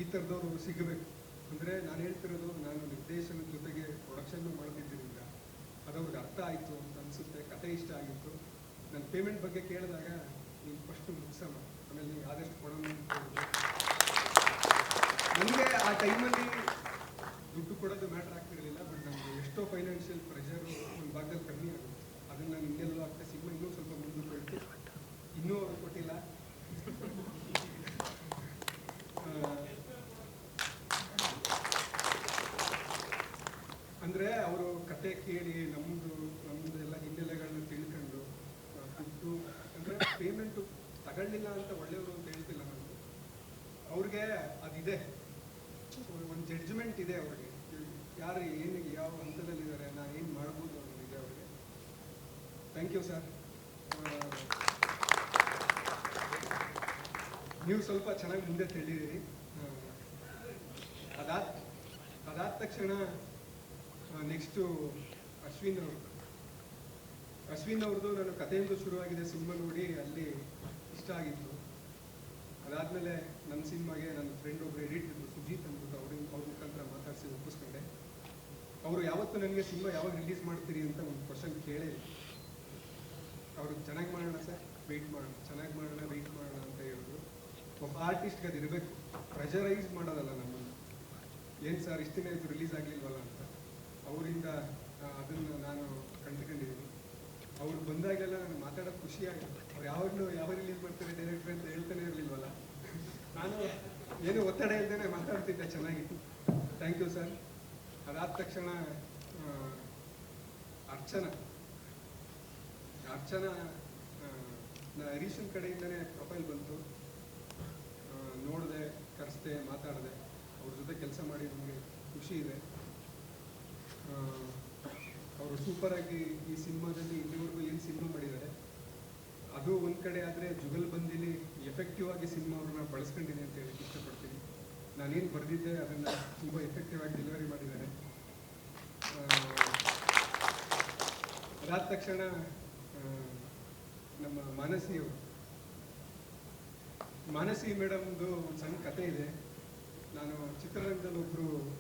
ಈ ಥರದವರು ಸಿಗಬೇಕು ಅಂದರೆ, ನಾನು ಹೇಳ್ತಿರೋದು, ನಾನು ನಿರ್ದೇಶನದ ಜೊತೆಗೆ ಪ್ರೊಡಕ್ಷನ್ನು ಮಾಡ್ತಿದ್ದರಿಂದ ಅದವ್ರಿಗೆ ಅರ್ಥ ಆಯಿತು ಅಂತ ಅನಿಸುತ್ತೆ. ಕತೆ ಇಷ್ಟ ಆಗಿತ್ತು. ನನ್ನ ಪೇಮೆಂಟ್ ಬಗ್ಗೆ ಕೇಳಿದಾಗ, ನೀನು ಫಸ್ಟು ಮುಗಿಸಮ್ಮ, ಆಮೇಲೆ ನೀವು ಆದಷ್ಟು ಕೊಡೋಣ ಅಂತ ಹೇಳಿದ್ರು. ನನಗೆ ಆ ಟೈಮಲ್ಲಿ ದುಡ್ಡು ಕೊಡೋದು ಮ್ಯಾಟ್ರ್ ಆಗ್ತಿರಲಿಲ್ಲ. ಬಟ್ ನಮಗೆ ಎಷ್ಟೋ ಫೈನಾನ್ಷಿಯಲ್ ಪ್ರೆಷರು ಒಂದು ಭಾಗದಲ್ಲಿ ಕಮ್ಮಿ ಆಗುತ್ತೆ. ಅದನ್ನು ನಾನು ಇನ್ನೆಲ್ಲೋ ಆಗ್ತಾ ಸಿನಿಮಾ ಇನ್ನೂ ಸ್ವಲ್ಪ ಮುಂದಕ್ಕೆ ಹೋಯ್ತು. ಇನ್ನೂ ಅವ್ರು ಕೊಟ್ಟಿಲ್ಲ. ಅಂದರೆ ಅವರು ಕತೆ ಕೇಳಿ ನಮ್ಮದು ಎಲ್ಲ ಹಿನ್ನೆಲೆಗಳನ್ನ ತಿಳ್ಕೊಂಡು ದುಡ್ಡು ಅಂದರೆ ಪೇಮೆಂಟು ತಗೊಳ್ಳಿಲ್ಲ ಅಂತ ಒಳ್ಳೆಯವರು ಅಂತ ಹೇಳ್ತಿಲ್ಲ ನಾನು. ಅವ್ರಿಗೆ ಅದಿದೆ, ಒಂದು ಜಡ್ಜ್ಮೆಂಟ್ ಇದೆ ಅವ್ರಿಗೆ, ಯಾರು ಏನಿಗೆ ಯಾವ ಹಂತದಲ್ಲಿದ್ದಾರೆ, ನಾನು ಏನು ಮಾಡ್ಬೋದು ಅನ್ನೋದಿದೆ ಅವ್ರಿಗೆ. Thank you sir. ನೀವು ಸ್ವಲ್ಪ ಚೆನ್ನಾಗಿ ಮುಂದೆ ತಿಳಿದಿರಿ. ಅದಾದ ತಕ್ಷಣ ನೆಕ್ಸ್ಟು ಅಶ್ವಿನ್ ಅವ್ರದ್ದು ನಾನು ಕಥೆಯಿಂದ ಶುರುವಾಗಿದೆ ಸಿನಿಮಾ ನೋಡಿ ಅಲ್ಲಿ ಇಷ್ಟ ಆಗಿತ್ತು. ಅದಾದಮೇಲೆ ನನ್ನ ಸಿನಿಮಾಗೆ ನನ್ನ ಫ್ರೆಂಡ್ ಒಬ್ಬರು ಎಡಿಟ್ ಇದ್ರು, ಸುಜೀತ್ ಅಂದ್ಬಿಟ್ಟು, ಅವ್ರ ಮುಖಾಂತರ ಮಾತಾಡಿಸಿ ಒಪ್ಪಿಸ್ಕೊಂಡೆ. ಅವರು ಯಾವತ್ತೂ ನನಗೆ ಸಿನಿಮಾ ಯಾವಾಗ ರಿಲೀಸ್ ಮಾಡ್ತೀರಿ ಅಂತ ಒಂದು ಕ್ವಶನ್ ಕೇಳೇ. ಅವರು ಚೆನ್ನಾಗಿ ಮಾಡೋಣ ಸರ್, ವೆಯ್ಟ್ ಮಾಡೋಣ, ಚೆನ್ನಾಗಿ ಮಾಡೋಣ, ವೆಯ್ಟ್ ಮಾಡೋಣ ಅಂತ ಹೇಳಿದ್ರು. ಒಬ್ಬ ಆರ್ಟಿಸ್ಟ್ಗೆ ಅದು ಇರಬೇಕು, ಪ್ರೆಷರೈಸ್ ಮಾಡೋದಲ್ಲ ನಮ್ಮನ್ನು. ಏನು ಸರ್ ಇಷ್ಟು ದಿನ ಇದು ರಿಲೀಸ್ ಆಗಲಿಲ್ವಲ್ಲ ಅಂತ ಅವರಿಂದ ಅದನ್ನು ನಾನು ಕಂಡುಕೊಂಡಿದ್ದೀನಿ. ಅವ್ರು ಬಂದಾಗೆಲ್ಲ ನನಗೆ ಮಾತಾಡೋದು ಖುಷಿ ಆಗುತ್ತೆ. ಅವ್ರು ಯಾವ ರಿಲೀಸ್ ಮಾಡ್ತಾರೆ ಡೈರೆಕ್ಟ್ರ್ ಅಂತ ಹೇಳ್ತಾನೆ ಇರಲಿಲ್ವಲ್ಲ, ನಾನು ಏನು ಒತ್ತಡ ಇಲ್ದೇನೆ ಮಾತಾಡ್ತಿದ್ದೆ ಚೆನ್ನಾಗಿತ್ತು. Thank you sir. ಅದಾದ ತಕ್ಷಣ ಅರ್ಚನಾ ಹರೀಶನ್ ಕಡೆಯಿಂದನೇ ಪ್ರೊಫೈಲ್ ಬಂತು. ನೋಡಿದೆ, ಕರೆಸ್ದೆ, ಮಾತಾಡಿದೆ. ಅವ್ರ ಜೊತೆ ಕೆಲಸ ಮಾಡಿ ನಮಗೆ ಖುಷಿ ಇದೆ. ಅವರು ಸೂಪರಾಗಿ ಈ ಸಿನಿಮಾದಲ್ಲಿ ಇಲ್ಲಿವರೆಗೂ ಏನು ಸಿನಿಮಾ ಮಾಡಿದ್ದಾರೆ ಅದು ಒಂದು ಕಡೆ ಆದರೆ, ಜುಗಲ್ಬಂದಿಲಿ ಎಫೆಕ್ಟಿವ್ ಆಗಿ ಸಿನಿಮಾ ಅವ್ರನ್ನ ಬಳಸ್ಕೊಂಡಿದೆ ಅಂತ ಹೇಳಕ್ಕೆ ಇಷ್ಟಪಡ್ತೀನಿ. ನಾನೇನು ಬರೆದಿದ್ದೆ ಅದನ್ನು ತುಂಬ ಎಫೆಕ್ಟಿವ್ ಆಗಿ ಡೆಲಿವರಿ ಮಾಡಿದ್ದಾರೆ. ಅದಾದ ತಕ್ಷಣ ನಮ್ಮ ಮಾನಸಿ ಮೇಡಮ್ದು ಒಂದು ಸಣ್ಣ ಕತೆ ಇದೆ. ನಾನು ಚಿತ್ರರಂಗದಲ್ಲಿ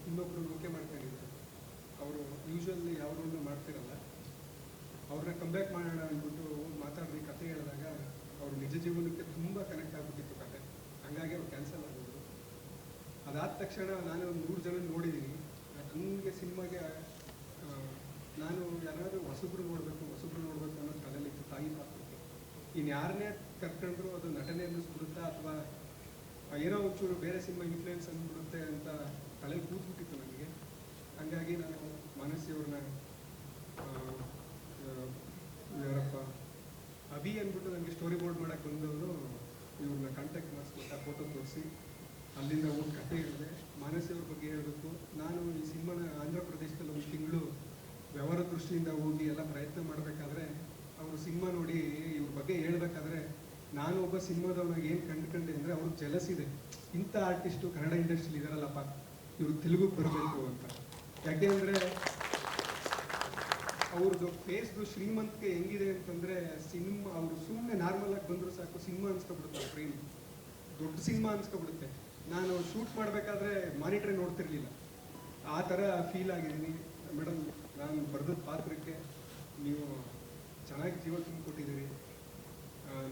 ಇನ್ನೊಬ್ರು ಓಕೆ ಮಾಡ್ಕೊಂಡಿದ್ದೆ. ಅವರು ಯೂಶ್ವಲಿ ಯಾವ್ದನ್ನು ಮಾಡ್ತಿರಲ್ಲ. ಅವ್ರನ್ನ ಕಂಬ್ಯಾಕ್ ಮಾಡೋಣ ಅಂದ್ಬಿಟ್ಟು ಮಾತಾಡಿದ ಕತೆ ಹೇಳಿದಾಗ ಅವ್ರ ನಿಜ ಜೀವನಕ್ಕೆ ತುಂಬ ಕನೆಕ್ಟ್ ಆಗಿಬಿಟ್ಟಿತ್ತು ಕತೆ. ಹಂಗಾಗಿ ಅವ್ರು ಕ್ಯಾನ್ಸಲ್ ಆಗ್ಬೋದು. ಅದಾದ ತಕ್ಷಣ ನಾನು ಒಂದು 100 ಜನ ನೋಡಿದ್ದೀನಿ. ನನಗೆ ಸಿನಿಮಾಗೆ ನಾನು ಯಾರಾದರೂ ಹೊಸಬ್ರು ನೋಡಬೇಕು ಅನ್ನೋದು ತಲೆಯಲ್ಲಿತ್ತು, ತಾಯಿ ಪಾತ್ರಕ್ಕೆ. ಇನ್ನು ಯಾರನ್ನೇ ಕರ್ಕೊಂಡ್ರು ಅದು ನಟನೆ ಅನ್ನಿಸ್ಬಿಡುತ್ತಾ ಅಥವಾ ಏನೋ ಒಂಚೂರು ಬೇರೆ ಸಿನಿಮಾ ಇನ್ಫ್ಲೂಯೆನ್ಸ್ ಅಂದ್ಬಿಡುತ್ತೆ ಅಂತ ತಲೆ ಕೂತ್ಬಿಟ್ಟಿತ್ತು ನನಗೆ. ಹಂಗಾಗಿ ನಾನು ಮಾನಸಿಯವ್ರನ್ನ ಯಾರಪ್ಪ ಅಭಿ ಅಂದ್ಬಿಟ್ಟು ನನಗೆ ಸ್ಟೋರಿ ಬೋರ್ಡ್ ಮಾಡೋಕ್ಕೆ ಬಂದವರು, ಇವ್ರನ್ನ ಕಾಂಟ್ಯಾಕ್ಟ್ ಮಾಡಿಸ್ಬಿಟ್ಟು ಫೋಟೋ ತೋರಿಸಿ ಅಲ್ಲಿಂದ ಹೋಗಿ ಕತೆ ಹೇಳಿದೆ. ಮಾನಸಿಯವ್ರ ಬಗ್ಗೆ ಹೇಳಬೇಕು. ನಾನು ಈ ಸಿನಿಮಾನ ಆಂಧ್ರ ಪ್ರದೇಶದಲ್ಲಿ 1 ತಿಂಗಳು ವ್ಯವಹಾರ ದೃಷ್ಟಿಯಿಂದ ಹೋಗಿ ಎಲ್ಲ ಪ್ರಯತ್ನ ಮಾಡಬೇಕಾದ್ರೆ ಅವರು ಸಿನಿಮಾ ನೋಡಿ ಇವ್ರ ಬಗ್ಗೆ ಹೇಳ್ಬೇಕಾದ್ರೆ ನಾನು ಒಬ್ಬ ಸಿನಿಮಾದವನಾಗ ಏನು ಕಂಡುಕೊಂಡೆ ಅಂದರೆ ಅವ್ರಿಗೆ ಜಲಸ್ ಇದೆ. ಇಂಥ ಆರ್ಟಿಸ್ಟು ಕನ್ನಡ ಇಂಡಸ್ಟ್ರಿಲಿ ಇದಾರಲ್ಲಪ್ಪ, ಇವ್ರು ತೆಲುಗುಗೆ ಬರಬೇಕು ಅಂತ. ಯಾಕೆ ಅಂದರೆ ಅವ್ರದ್ದು ಫೇಸ್ದು ಶ್ರೀಮಂತಿಕೆ ಹೆಂಗಿದೆ ಅಂತಂದರೆ, ಸಿನಿಮಾ ಅವರು ಸುಮ್ಮನೆ ನಾರ್ಮಲ್ ಆಗಿ ಬಂದರೂ ಸಾಕು ಸಿನಿಮಾ ಅನ್ಸ್ಕೊಬಿಡುತ್ತೆ. ಅವ್ರ ಫ್ರೇಮ್ ದೊಡ್ಡ ಸಿನಿಮಾ ಅನ್ಸ್ಕೊಬಿಡುತ್ತೆ. ನಾನು ಶೂಟ್ ಮಾಡಬೇಕಾದ್ರೆ ಮಾನಿಟ್ರೇ ನೋಡ್ತಿರ್ಲಿಲ್ಲ, ಆ ಥರ ಫೀಲ್ ಆಗಿದ್ದೀನಿ. ಮೇಡಮ್, ನಾನು ಬರೆದ ಪಾತ್ರಕ್ಕೆ ನೀವು ಚೆನ್ನಾಗಿ ಜೀವ ತುಂಬಿಕೊಟ್ಟಿದ್ದೀರಿ.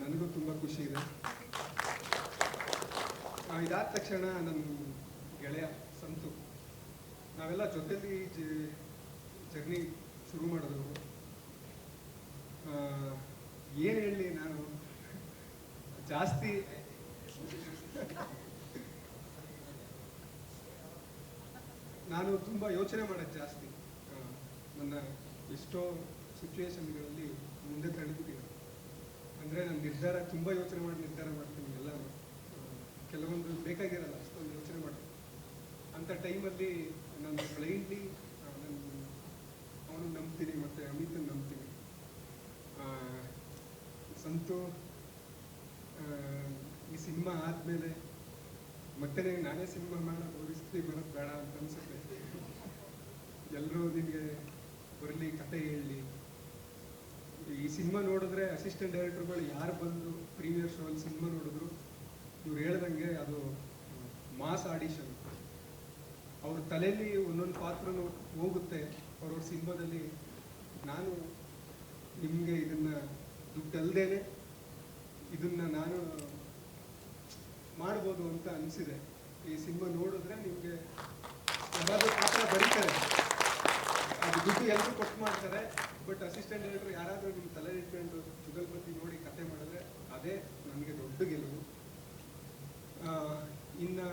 ನನಗೂ ತುಂಬ ಖುಷಿ ಇದೆ. ಇದಾದ ತಕ್ಷಣ ನನ್ನ ಗೆಳೆಯ ಸಂತು, ನಾವೆಲ್ಲ ಜೊತೆಲಿ ಜರ್ನಿ ಶುರು ಮಾಡಿದ್ರು. ಏನು ಹೇಳಲಿ, ನಾನು ಜಾಸ್ತಿ ನಾನು ತುಂಬ ಯೋಚನೆ ಮಾಡೋದು ಜಾಸ್ತಿ. ನನ್ನ ಎಷ್ಟೋ ಸಿಚುವೇಶನ್ಗಳಲ್ಲಿ ಮುಂದೆ ತಳ್ಳಿಬಿಟ್ಟಿದೆ. ಅಂದರೆ ನಾನು ನಿರ್ಧಾರ ತುಂಬ ಯೋಚನೆ ಮಾಡಿ ನಿರ್ಧಾರ ಮಾಡ್ತೀನಿ. ಎಲ್ಲರೂ ಕೆಲವೊಂದು ಬೇಕಾಗಿರಲ್ಲ, ಅಷ್ಟೊಂದು ಯೋಚನೆ ಮಾಡ್ತೀನಿ. ಅಂಥ ಟೈಮಲ್ಲಿ ನಾನು ಬ್ಲೈಂಡ್ಲಿ ಅವನು ನಂಬ್ತೀನಿ ಮತ್ತು ಅಮಿತನ್ನು ನಂಬ್ತೀನಿ. ಸಂತು ಈ ಸಿನಿಮಾ ಆದಮೇಲೆ ಮತ್ತೆ ನಾನೇ ಸಿನಿಮಾ ಮಾಡೋ ಪರಿಸ್ಥಿತಿ ಬರೋದು ಬೇಡ ಅಂತ ಅನಿಸುತ್ತೆ. ಎಲ್ಲರೂ ನಿಮಗೆ ಬರಲಿ, ಕತೆ ಹೇಳಲಿ. ಈ ಸಿನಿಮಾ ನೋಡಿದ್ರೆ ಅಸಿಸ್ಟೆಂಟ್ ಡೈರೆಕ್ಟರ್ಗಳು ಯಾರು ಬಂದು ಪ್ರೀಮಿಯರ್ ಶೋ ಅಲ್ಲಿ ಸಿನಿಮಾ ನೋಡಿದ್ರು ಇವ್ರು ಹೇಳ್ದಂಗೆ ಅದು ಮಾಸ್ ಆಡಿಷನ್. ಅವ್ರ ತಲೆಯಲ್ಲಿ ಒಂದೊಂದು ಪಾತ್ರನೂ ಹೋಗುತ್ತೆ ಅವ್ರವ್ರ ಸಿನಿಮಾದಲ್ಲಿ. ನಾನು ನಿಮಗೆ ಇದನ್ನು ದುಡ್ಡಲ್ದೇನೆ ಇದನ್ನು ನಾನು ಮಾಡ್ಬೋದು ಅಂತ ಅನಿಸಿದೆ. ಈ ಸಿನಿಮಾ ನೋಡಿದ್ರೆ ನಿಮಗೆ ಯಾರಾದರೂ ಪಾತ್ರ ಬರೀತಾರೆ, ಅದು ದುಡ್ಡು ಎಲ್ಲರೂ ಕೊಟ್ಟು ಮಾಡ್ತಾರೆ. ಬಟ್ ಅಸಿಸ್ಟೆಂಟ್ ಡೈರೆಕ್ಟರ್ ಯಾರಾದರೂ ನಿಮ್ಮ ತಲೆ ಇಟ್ಕೊಂಡು ಜುಗಲ್ಬಂದಿ ನೋಡಿ ಕತೆ ಮಾಡಿದ್ರೆ ಅದೇ ನನಗೆ ದೊಡ್ಡ ಗೆಲುವು. ಇನ್ನು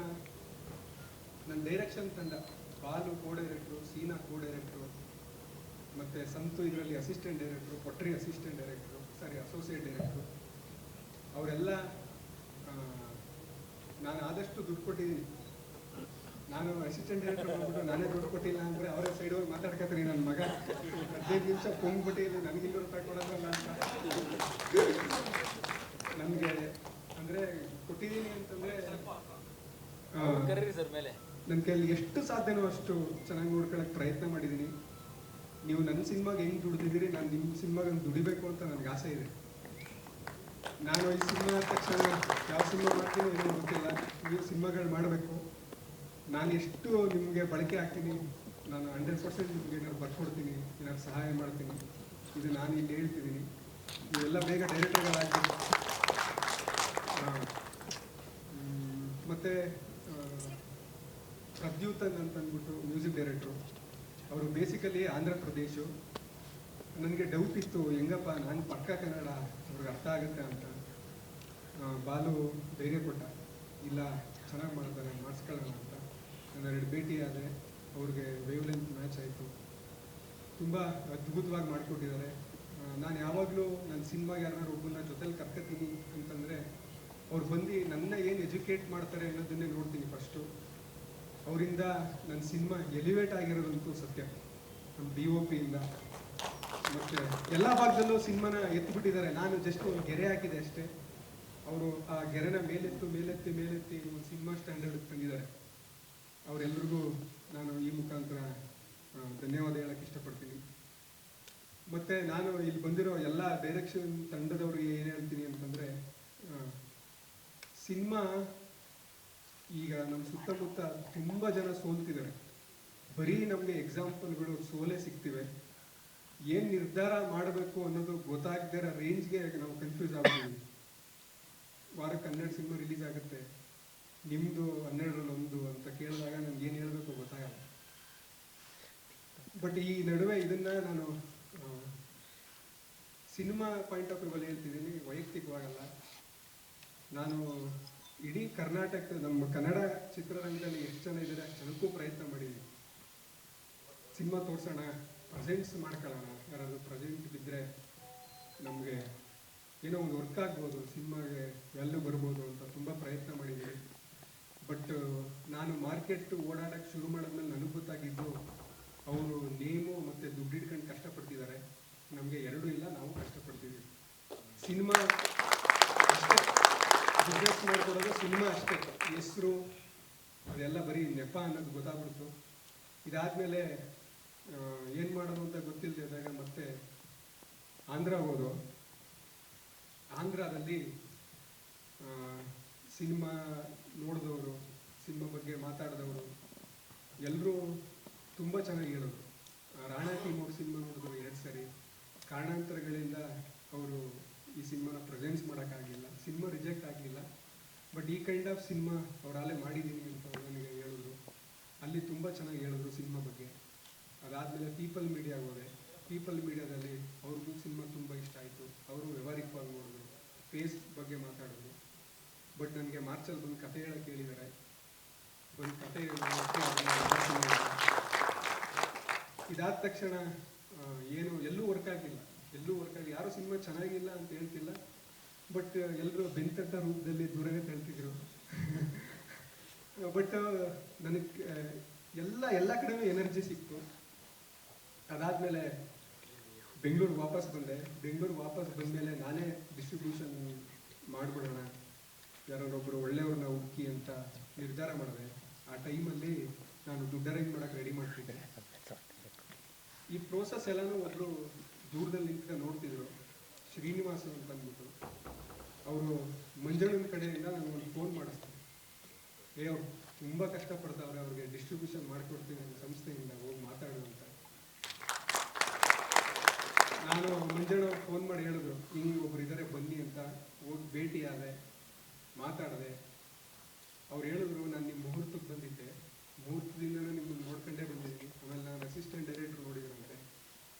ನನ್ನ ಡೈರೆಕ್ಷನ್ ತಂಡ, ಬಾಲು ಕೋ ಡೈರೆಕ್ಟ್ರು, ಸೀನಾ ಕೋ ಡೈರೆಕ್ಟ್ರು, ಮತ್ತು ಸಂತು ಇದರಲ್ಲಿ ಅಸಿಸ್ಟೆಂಟ್ ಡೈರೆಕ್ಟ್ರು, ಪೊಟ್ರಿ ಅಸಿಸ್ಟೆಂಟ್ ಡೈರೆಕ್ಟ್ರು, ಅಸೋಸಿಯೇಟ್ ಡೈರೆಕ್ಟ್ರು, ಅವರೆಲ್ಲ ನಾನು ಆದಷ್ಟು ದುಡ್ಡು ಕೊಟ್ಟಿದ್ದೀನಿ. ನಾನು ಅಸಿಸ್ಟೆಂಟ್ ಡೈರೆಕ್ಟರ್ ಮಾಡ್ಬಿಟ್ಟು ನಾನೇ ದುಡ್ಡು ಕೊಟ್ಟಿಲ್ಲ ಅಂದರೆ ಅವರೇ ಸೈಡ್ ಹೋಗಿ ಮಾತಾಡ್ಕೊತೀನಿ. ನನ್ನ ಮಗ 15 ನಿಮಿಷ ಕೊಂಡ್ಬಿಟ್ಟಿಲ್ಲ, ನನಗೆ 200 ರೂಪಾಯಿ ಕೊಡೋದಲ್ಲ ಅಂತ. ನನಗೆ ಅಂದರೆ ಕೊಟ್ಟಿದ್ದೀನಿ ಅಂತಂದರೆ ನನ್ನ ಕೈಯಲ್ಲಿ ಎಷ್ಟು ಸಾಧ್ಯನೋ ಅಷ್ಟು ಚೆನ್ನಾಗಿ ನೋಡ್ಕೊಳ್ಳೋಕೆ ಪ್ರಯತ್ನ ಮಾಡಿದ್ದೀನಿ. ನೀವು ನನ್ನ ಸಿನಿಮಾಗೆ ಹೆಂಗೆ ದುಡಿದಿದ್ದೀರಿ, ನಾನು ನಿಮ್ಮ ಸಿನಿಮಾಗೆ ದುಡಿಬೇಕು ಅಂತ ನನಗೆ ಆಸೆ ಇದೆ. ನಾನು ಈ ಸಿನಿಮಾ ತಕ್ಷಣ ಯಾವ ಸಿನಿಮಾ ಮಾಡ್ತೀನಿ ಏನೋ ಗೊತ್ತಿಲ್ಲ, ನೀವು ಸಿನಿಮಾಗಳು ಮಾಡಬೇಕು. ನಾನು ಎಷ್ಟು ನಿಮಗೆ ಬಳಕೆ ಆಗ್ತೀನಿ, ನಾನು 100% ನಿಮಗೆ ಏನಾದ್ರು ಬರ್ಕೊಡ್ತೀನಿ, ಏನಾದ್ರು ಸಹಾಯ ಮಾಡ್ತೀನಿ. ಇದು ನಾನು ಇಲ್ಲಿ ಹೇಳ್ತಿದ್ದೀನಿ. ನೀವೆಲ್ಲ ಬೇಗ ಡೈರೆಕ್ಟರ್ಗಳಾಗಬೇಕು. ಮತ್ತು ಪ್ರದ್ಯೂತನ್ ಅಂತ ಅಂದ್ಬಿಟ್ಟು ಮ್ಯೂಸಿಕ್ ಡೈರೆಕ್ಟ್ರು, ಅವರು ಬೇಸಿಕಲಿ ಆಂಧ್ರ ಪ್ರದೇಶ. ನನಗೆ ಡೌಟ್ ಇತ್ತು, ಹೆಂಗಪ್ಪ ನಾನು ಪಕ್ಕ ಕನ್ನಡ, ಅವ್ರಿಗೆ ಅರ್ಥ ಆಗುತ್ತೆ ಅಂತ. ಬಾಲು ಧೈರ್ಯ ಕೊಟ್ಟ, ಇಲ್ಲ ಚೆನ್ನಾಗಿ ಮಾಡ್ತಾರೆ, ಮಾಡಿಸ್ಕೊಳ್ಳೋಣ ಅಂತ. ನಾನು 2 ಭೇಟಿ ಆದೆ, ಅವ್ರಿಗೆ ವೇವ್ ಲೆಂತ್ ಮ್ಯಾಚ್ ಆಯಿತು. ತುಂಬ ಅದ್ಭುತವಾಗಿ ಮಾಡಿಕೊಟ್ಟಿದ್ದಾರೆ. ನಾನು ಯಾವಾಗಲೂ ನನ್ನ ಸಿನಿಮಾಗೆ ಯಾರನ್ನಾರು ಒಬ್ಬನ್ನ ಜೊತೆಲಿ ಕರ್ಕೊತೀನಿ ಅಂತಂದರೆ ಅವ್ರು ಬಂದು ನನ್ನ ಏನು ಎಜುಕೇಟ್ ಮಾಡ್ತಾರೆ ಅನ್ನೋದನ್ನೇ ನೋಡ್ತೀನಿ ಫಸ್ಟು. ಅವರಿಂದ ನನ್ನ ಸಿನಿಮಾ ಎಲಿವೇಟ್ ಆಗಿರೋದಂತೂ ಸತ್ಯ. ನಮ್ಮ DOP ಇಂದ ಮತ್ತು ಎಲ್ಲ ಭಾಗದಲ್ಲೂ ಸಿನಿಮಾನ ಎತ್ತಿಬಿಟ್ಟಿದ್ದಾರೆ. ನಾನು ಜಸ್ಟ್ ಒಂದು ಗೆರೆ ಹಾಕಿದೆ ಅಷ್ಟೇ. ಅವರು ಆ ಗೆರೆನ ಮೇಲೆತ್ತಿ ಒಂದು ಸಿನಿಮಾ ಸ್ಟ್ಯಾಂಡರ್ಡ್ ತಂದಿದ್ದಾರೆ. ಅವರೆಲ್ರಿಗೂ ನಾನು ಈ ಮುಖಾಂತರ ಧನ್ಯವಾದ ಹೇಳಕ್ಕೆ ಇಷ್ಟಪಡ್ತೀನಿ. ಮತ್ತು ನಾನು ಇಲ್ಲಿ ಬಂದಿರೋ ಎಲ್ಲ ಡೈರೆಕ್ಷನ್ ತಂಡದವ್ರಿಗೆ ಏನು ಹೇಳ್ತೀನಿ ಅಂತಂದರೆ, ಸಿನಿಮಾ ಈಗ ನಮ್ಮ ಸುತ್ತಮುತ್ತ ತುಂಬ ಜನ ಸೋಲ್ತಿದ್ದಾರೆ. ಬರೀ ನಮಗೆ ಎಕ್ಸಾಂಪಲ್ಗಳು ಸೋಲೇ ಸಿಗ್ತಿವೆ. ಏನು ನಿರ್ಧಾರ ಮಾಡಬೇಕು ಅನ್ನೋದು ಗೊತ್ತಾಗದೇ ಇರೋ ರೇಂಜ್ಗೆ ನಾವು ಕನ್ಫ್ಯೂಸ್ ಆಗ್ತೀವಿ. ವಾರಕ್ಕೆ 12 ಸಿನಿಮಾ ರಿಲೀಸ್ ಆಗುತ್ತೆ, ನಿಮ್ಮದು 12ರಲ್ಲಿ 1 ಅಂತ ಕೇಳಿದಾಗ ನಮ್ಗೆ ಏನು ಹೇಳಬೇಕು ಗೊತ್ತಾಗಲ್ಲ. ಬಟ್ ಈ ನಡುವೆ ಇದನ್ನು ನಾನು ಸಿನಿಮಾ ಪಾಯಿಂಟ್ ಆಫ್ ವ್ಯೂವಲ್ಲಿ ಹೇಳ್ತಿದ್ದೀನಿ, ವೈಯಕ್ತಿಕವಾಗಲ್ಲ. ನಾನು ಇಡೀ ಕರ್ನಾಟಕ, ನಮ್ಮ ಕನ್ನಡ ಚಿತ್ರರಂಗದಲ್ಲಿ ಎಷ್ಟು ಜನ ಇದ್ದಾರೆ ಜನಕ್ಕೂ ಪ್ರಯತ್ನ ಮಾಡಿದ್ದೀನಿ. ಸಿನಿಮಾ ತೋರಿಸೋಣ, ಪ್ರೆಸೆಂಟ್ಸ್ ಮಾಡ್ಕೊಳ್ಳೋಣ, ಯಾರಾದರೂ ಪ್ರೆಸೆಂಟ್ ಬಿದ್ದರೆ ನಮಗೆ ಏನೋ ಒಂದು ವರ್ಕ್ ಆಗ್ಬೋದು, ಸಿನಿಮಾಗೆ ವ್ಯಾಲ್ಯೂ ಬರ್ಬೋದು ಅಂತ ತುಂಬ ಪ್ರಯತ್ನ ಮಾಡಿದ್ದೀನಿ. ಬಟ್ ನಾನು ಮಾರ್ಕೆಟ್ ಓಡಾಡೋಕ್ಕೆ ಶುರು ಮಾಡಿದ್ಮೇಲೆ ನನಗೆ ಗೊತ್ತಾಗಿದ್ದು, ಅವರು ನೇಮು ಮತ್ತು ದುಡ್ಡು ಇಟ್ಕೊಂಡು ಕಷ್ಟಪಡ್ತಿದ್ದಾರೆ. ನಮಗೆ ಎರಡೂ ಇಲ್ಲ, ನಾವು ಕಷ್ಟಪಡ್ತಿದ್ದೀವಿ. ಸಿನಿಮಾ ಅಷ್ಟೇ, ಬಿಸ್ನೆಸ್ ಮಾಡ್ಕೊಡೋದು ಸಿನಿಮಾ ಅಷ್ಟೇ. ಹೆಸರು ಅದೆಲ್ಲ ಬರೀ ನೆಪ ಅನ್ನೋದು ಗೊತ್ತಾಗ್ಬಿಡ್ತು. ಇದಾದಮೇಲೆ ಏನು ಮಾಡೋದು ಅಂತ ಗೊತ್ತಿಲ್ಲದಾಗ ಮತ್ತೆ ಆಂಧ್ರ ಹೋದು. ಆಂಧ್ರದಲ್ಲಿ ಸಿನಿಮಾ ನೋಡಿದವರು, ಸಿನಿಮಾ ಬಗ್ಗೆ ಮಾತಾಡಿದವರು ಎಲ್ಲರೂ ತುಂಬ ಚೆನ್ನಾಗಿ ಹೇಳಿದ್ರು. ರಾಣಾ ಟೀಮ್ ಅವ್ರ ಸಿನಿಮಾ ನೋಡಿದ್ರು 2 ಸರಿ. ಕಾರಣಾಂತರಗಳಿಂದ ಅವರು ಈ ಸಿನಿಮಾನ ಪ್ರೆಸೆನ್ಸ್ ಮಾಡೋಕ್ಕಾಗಲಿಲ್ಲ, ಸಿನಿಮಾ ರಿಜೆಕ್ಟ್ ಆಗಲಿಲ್ಲ. ಬಟ್ ಈ ಕೈಂಡ್ ಆಫ್ ಸಿನಿಮಾ ಅವ್ರು ಅಲ್ಲೇ ಮಾಡಿದ್ದೀನಿ ಅಂತ ನನಗೆ ಹೇಳಿದ್ರು. ಅಲ್ಲಿ ತುಂಬ ಚೆನ್ನಾಗಿ ಹೇಳಿದ್ರು ಸಿನಿಮಾ ಬಗ್ಗೆ. ಅದಾದಮೇಲೆ ಪೀಪಲ್ ಮೀಡಿಯಾಗೆ ಹೋದೆ. ಪೀಪಲ್ ಮೀಡಿಯಾದಲ್ಲಿ ಅವ್ರಿಗೂ ಸಿನಿಮಾ ತುಂಬ ಇಷ್ಟ ಆಯಿತು. ಅವರು ವ್ಯವಹಾರಿಕವಾಗಿ ನೋಡಿದ್ರು, ಫೇಸ್ ಬಗ್ಗೆ ಮಾತಾಡಿದ್ರು. ಬಟ್ ನನಗೆ ಮಾರ್ಚಲ್ಲಿ ಬಂದು ಕತೆ ಹೇಳೋಕ್ಕೆ ಹೇಳಿದ್ದಾರೆ. ಬಂದು ಕತೆ ಇದಾದ ತಕ್ಷಣ ಏನು ಎಲ್ಲೂ ವರ್ಕ್ ಆಗಿಲ್ಲ. ಯಾರೂ ಸಿನಿಮಾ ಚೆನ್ನಾಗಿಲ್ಲ ಅಂತ ಹೇಳ್ತಿಲ್ಲ, ಬಟ್ ಎಲ್ಲರೂ ಬೆಂತಟ್ಟ ರೂಪದಲ್ಲಿ ದೂರನೇ ತಳ್ತಿದ್ರು. ಬಟ್ ನನಗೆ ಎಲ್ಲ ಕಡೆನೂ ಎನರ್ಜಿ ಸಿಕ್ತು. ಅದಾದಮೇಲೆ ಬೆಂಗಳೂರು ವಾಪಸ್ ಬಂದೆ. ಬೆಂಗಳೂರು ವಾಪಸ್ ಬಂದಮೇಲೆ ನಾನೇ ಡಿಸ್ಟ್ರಿಬ್ಯೂಷನ್ ಮಾಡಿಬಿಡೋಣ, ಯಾರೊಬ್ಬರು ಒಳ್ಳೆಯವ್ರನ್ನ ಹುಡುಕಿ ಅಂತ ನಿರ್ಧಾರ ಮಾಡಿದೆ. ಆ ಟೈಮಲ್ಲಿ ನಾನು ದುಡ್ಡು ಅರೇಂಜ್ ಮಾಡೋಕ್ಕೆ ರೆಡಿ ಮಾಡ್ತಿದ್ದೆ. ಈ ಪ್ರೋಸೆಸ್ ಎಲ್ಲನೂ ಒಬ್ಬರು ದೂರದಲ್ಲಿ ನಿಂತ್ಕೊಂಡು ನೋಡ್ತಿದ್ರು, ಶ್ರೀನಿವಾಸ ಅಂತ ಅಂದ್ಬಿಟ್ಟು. ಅವರು ಮಂಜಣ್ಣನ ಕಡೆಯಿಂದ ನನಗೆ ಒಂದು ಫೋನ್ ಮಾಡಿಸ್ತಾರೆ. ಅವ್ರು ತುಂಬ ಕಷ್ಟಪಡ್ತಾವ್ರೆ, ಅವ್ರಿಗೆ ಡಿಸ್ಟ್ರಿಬ್ಯೂಷನ್ ಮಾಡಿಕೊಡ್ತೀನಿ ನನ್ನ ಸಂಸ್ಥೆಯಿಂದ, ಹೋಗಿ ಮಾತಾಡು ಅಂತ. ನಾನು ಮಂಜಣ್ಣ ಫೋನ್ ಮಾಡಿ ಹೇಳಿದ್ರು, ಹಿಂಗೆ ಒಬ್ರು ಇದ್ದಾರೆ ಬನ್ನಿ ಅಂತ. ಹೋಗಿ ಭೇಟಿ ಆದೆ, ಮಾತಾಡಿದೆ. ಅವ್ರು ಹೇಳಿದ್ರು, ನಾನು ನಿಮ್ಮ ಮುಹೂರ್ತಕ್ಕೆ ಬಂದಿದ್ದೆ, ಮುಹೂರ್ತದಿಂದನೂ ನಿಮ್ಮನ್ನು ನೋಡ್ಕೊಂಡೇ ಬಂದಿದ್ದೀನಿ. ಆಮೇಲೆ ನಾನು ಅಸಿಸ್ಟೆಂಟ್ ಡೈರೆಕ್ಟ್ರು ನೋಡಿದ್ರಂತೆ.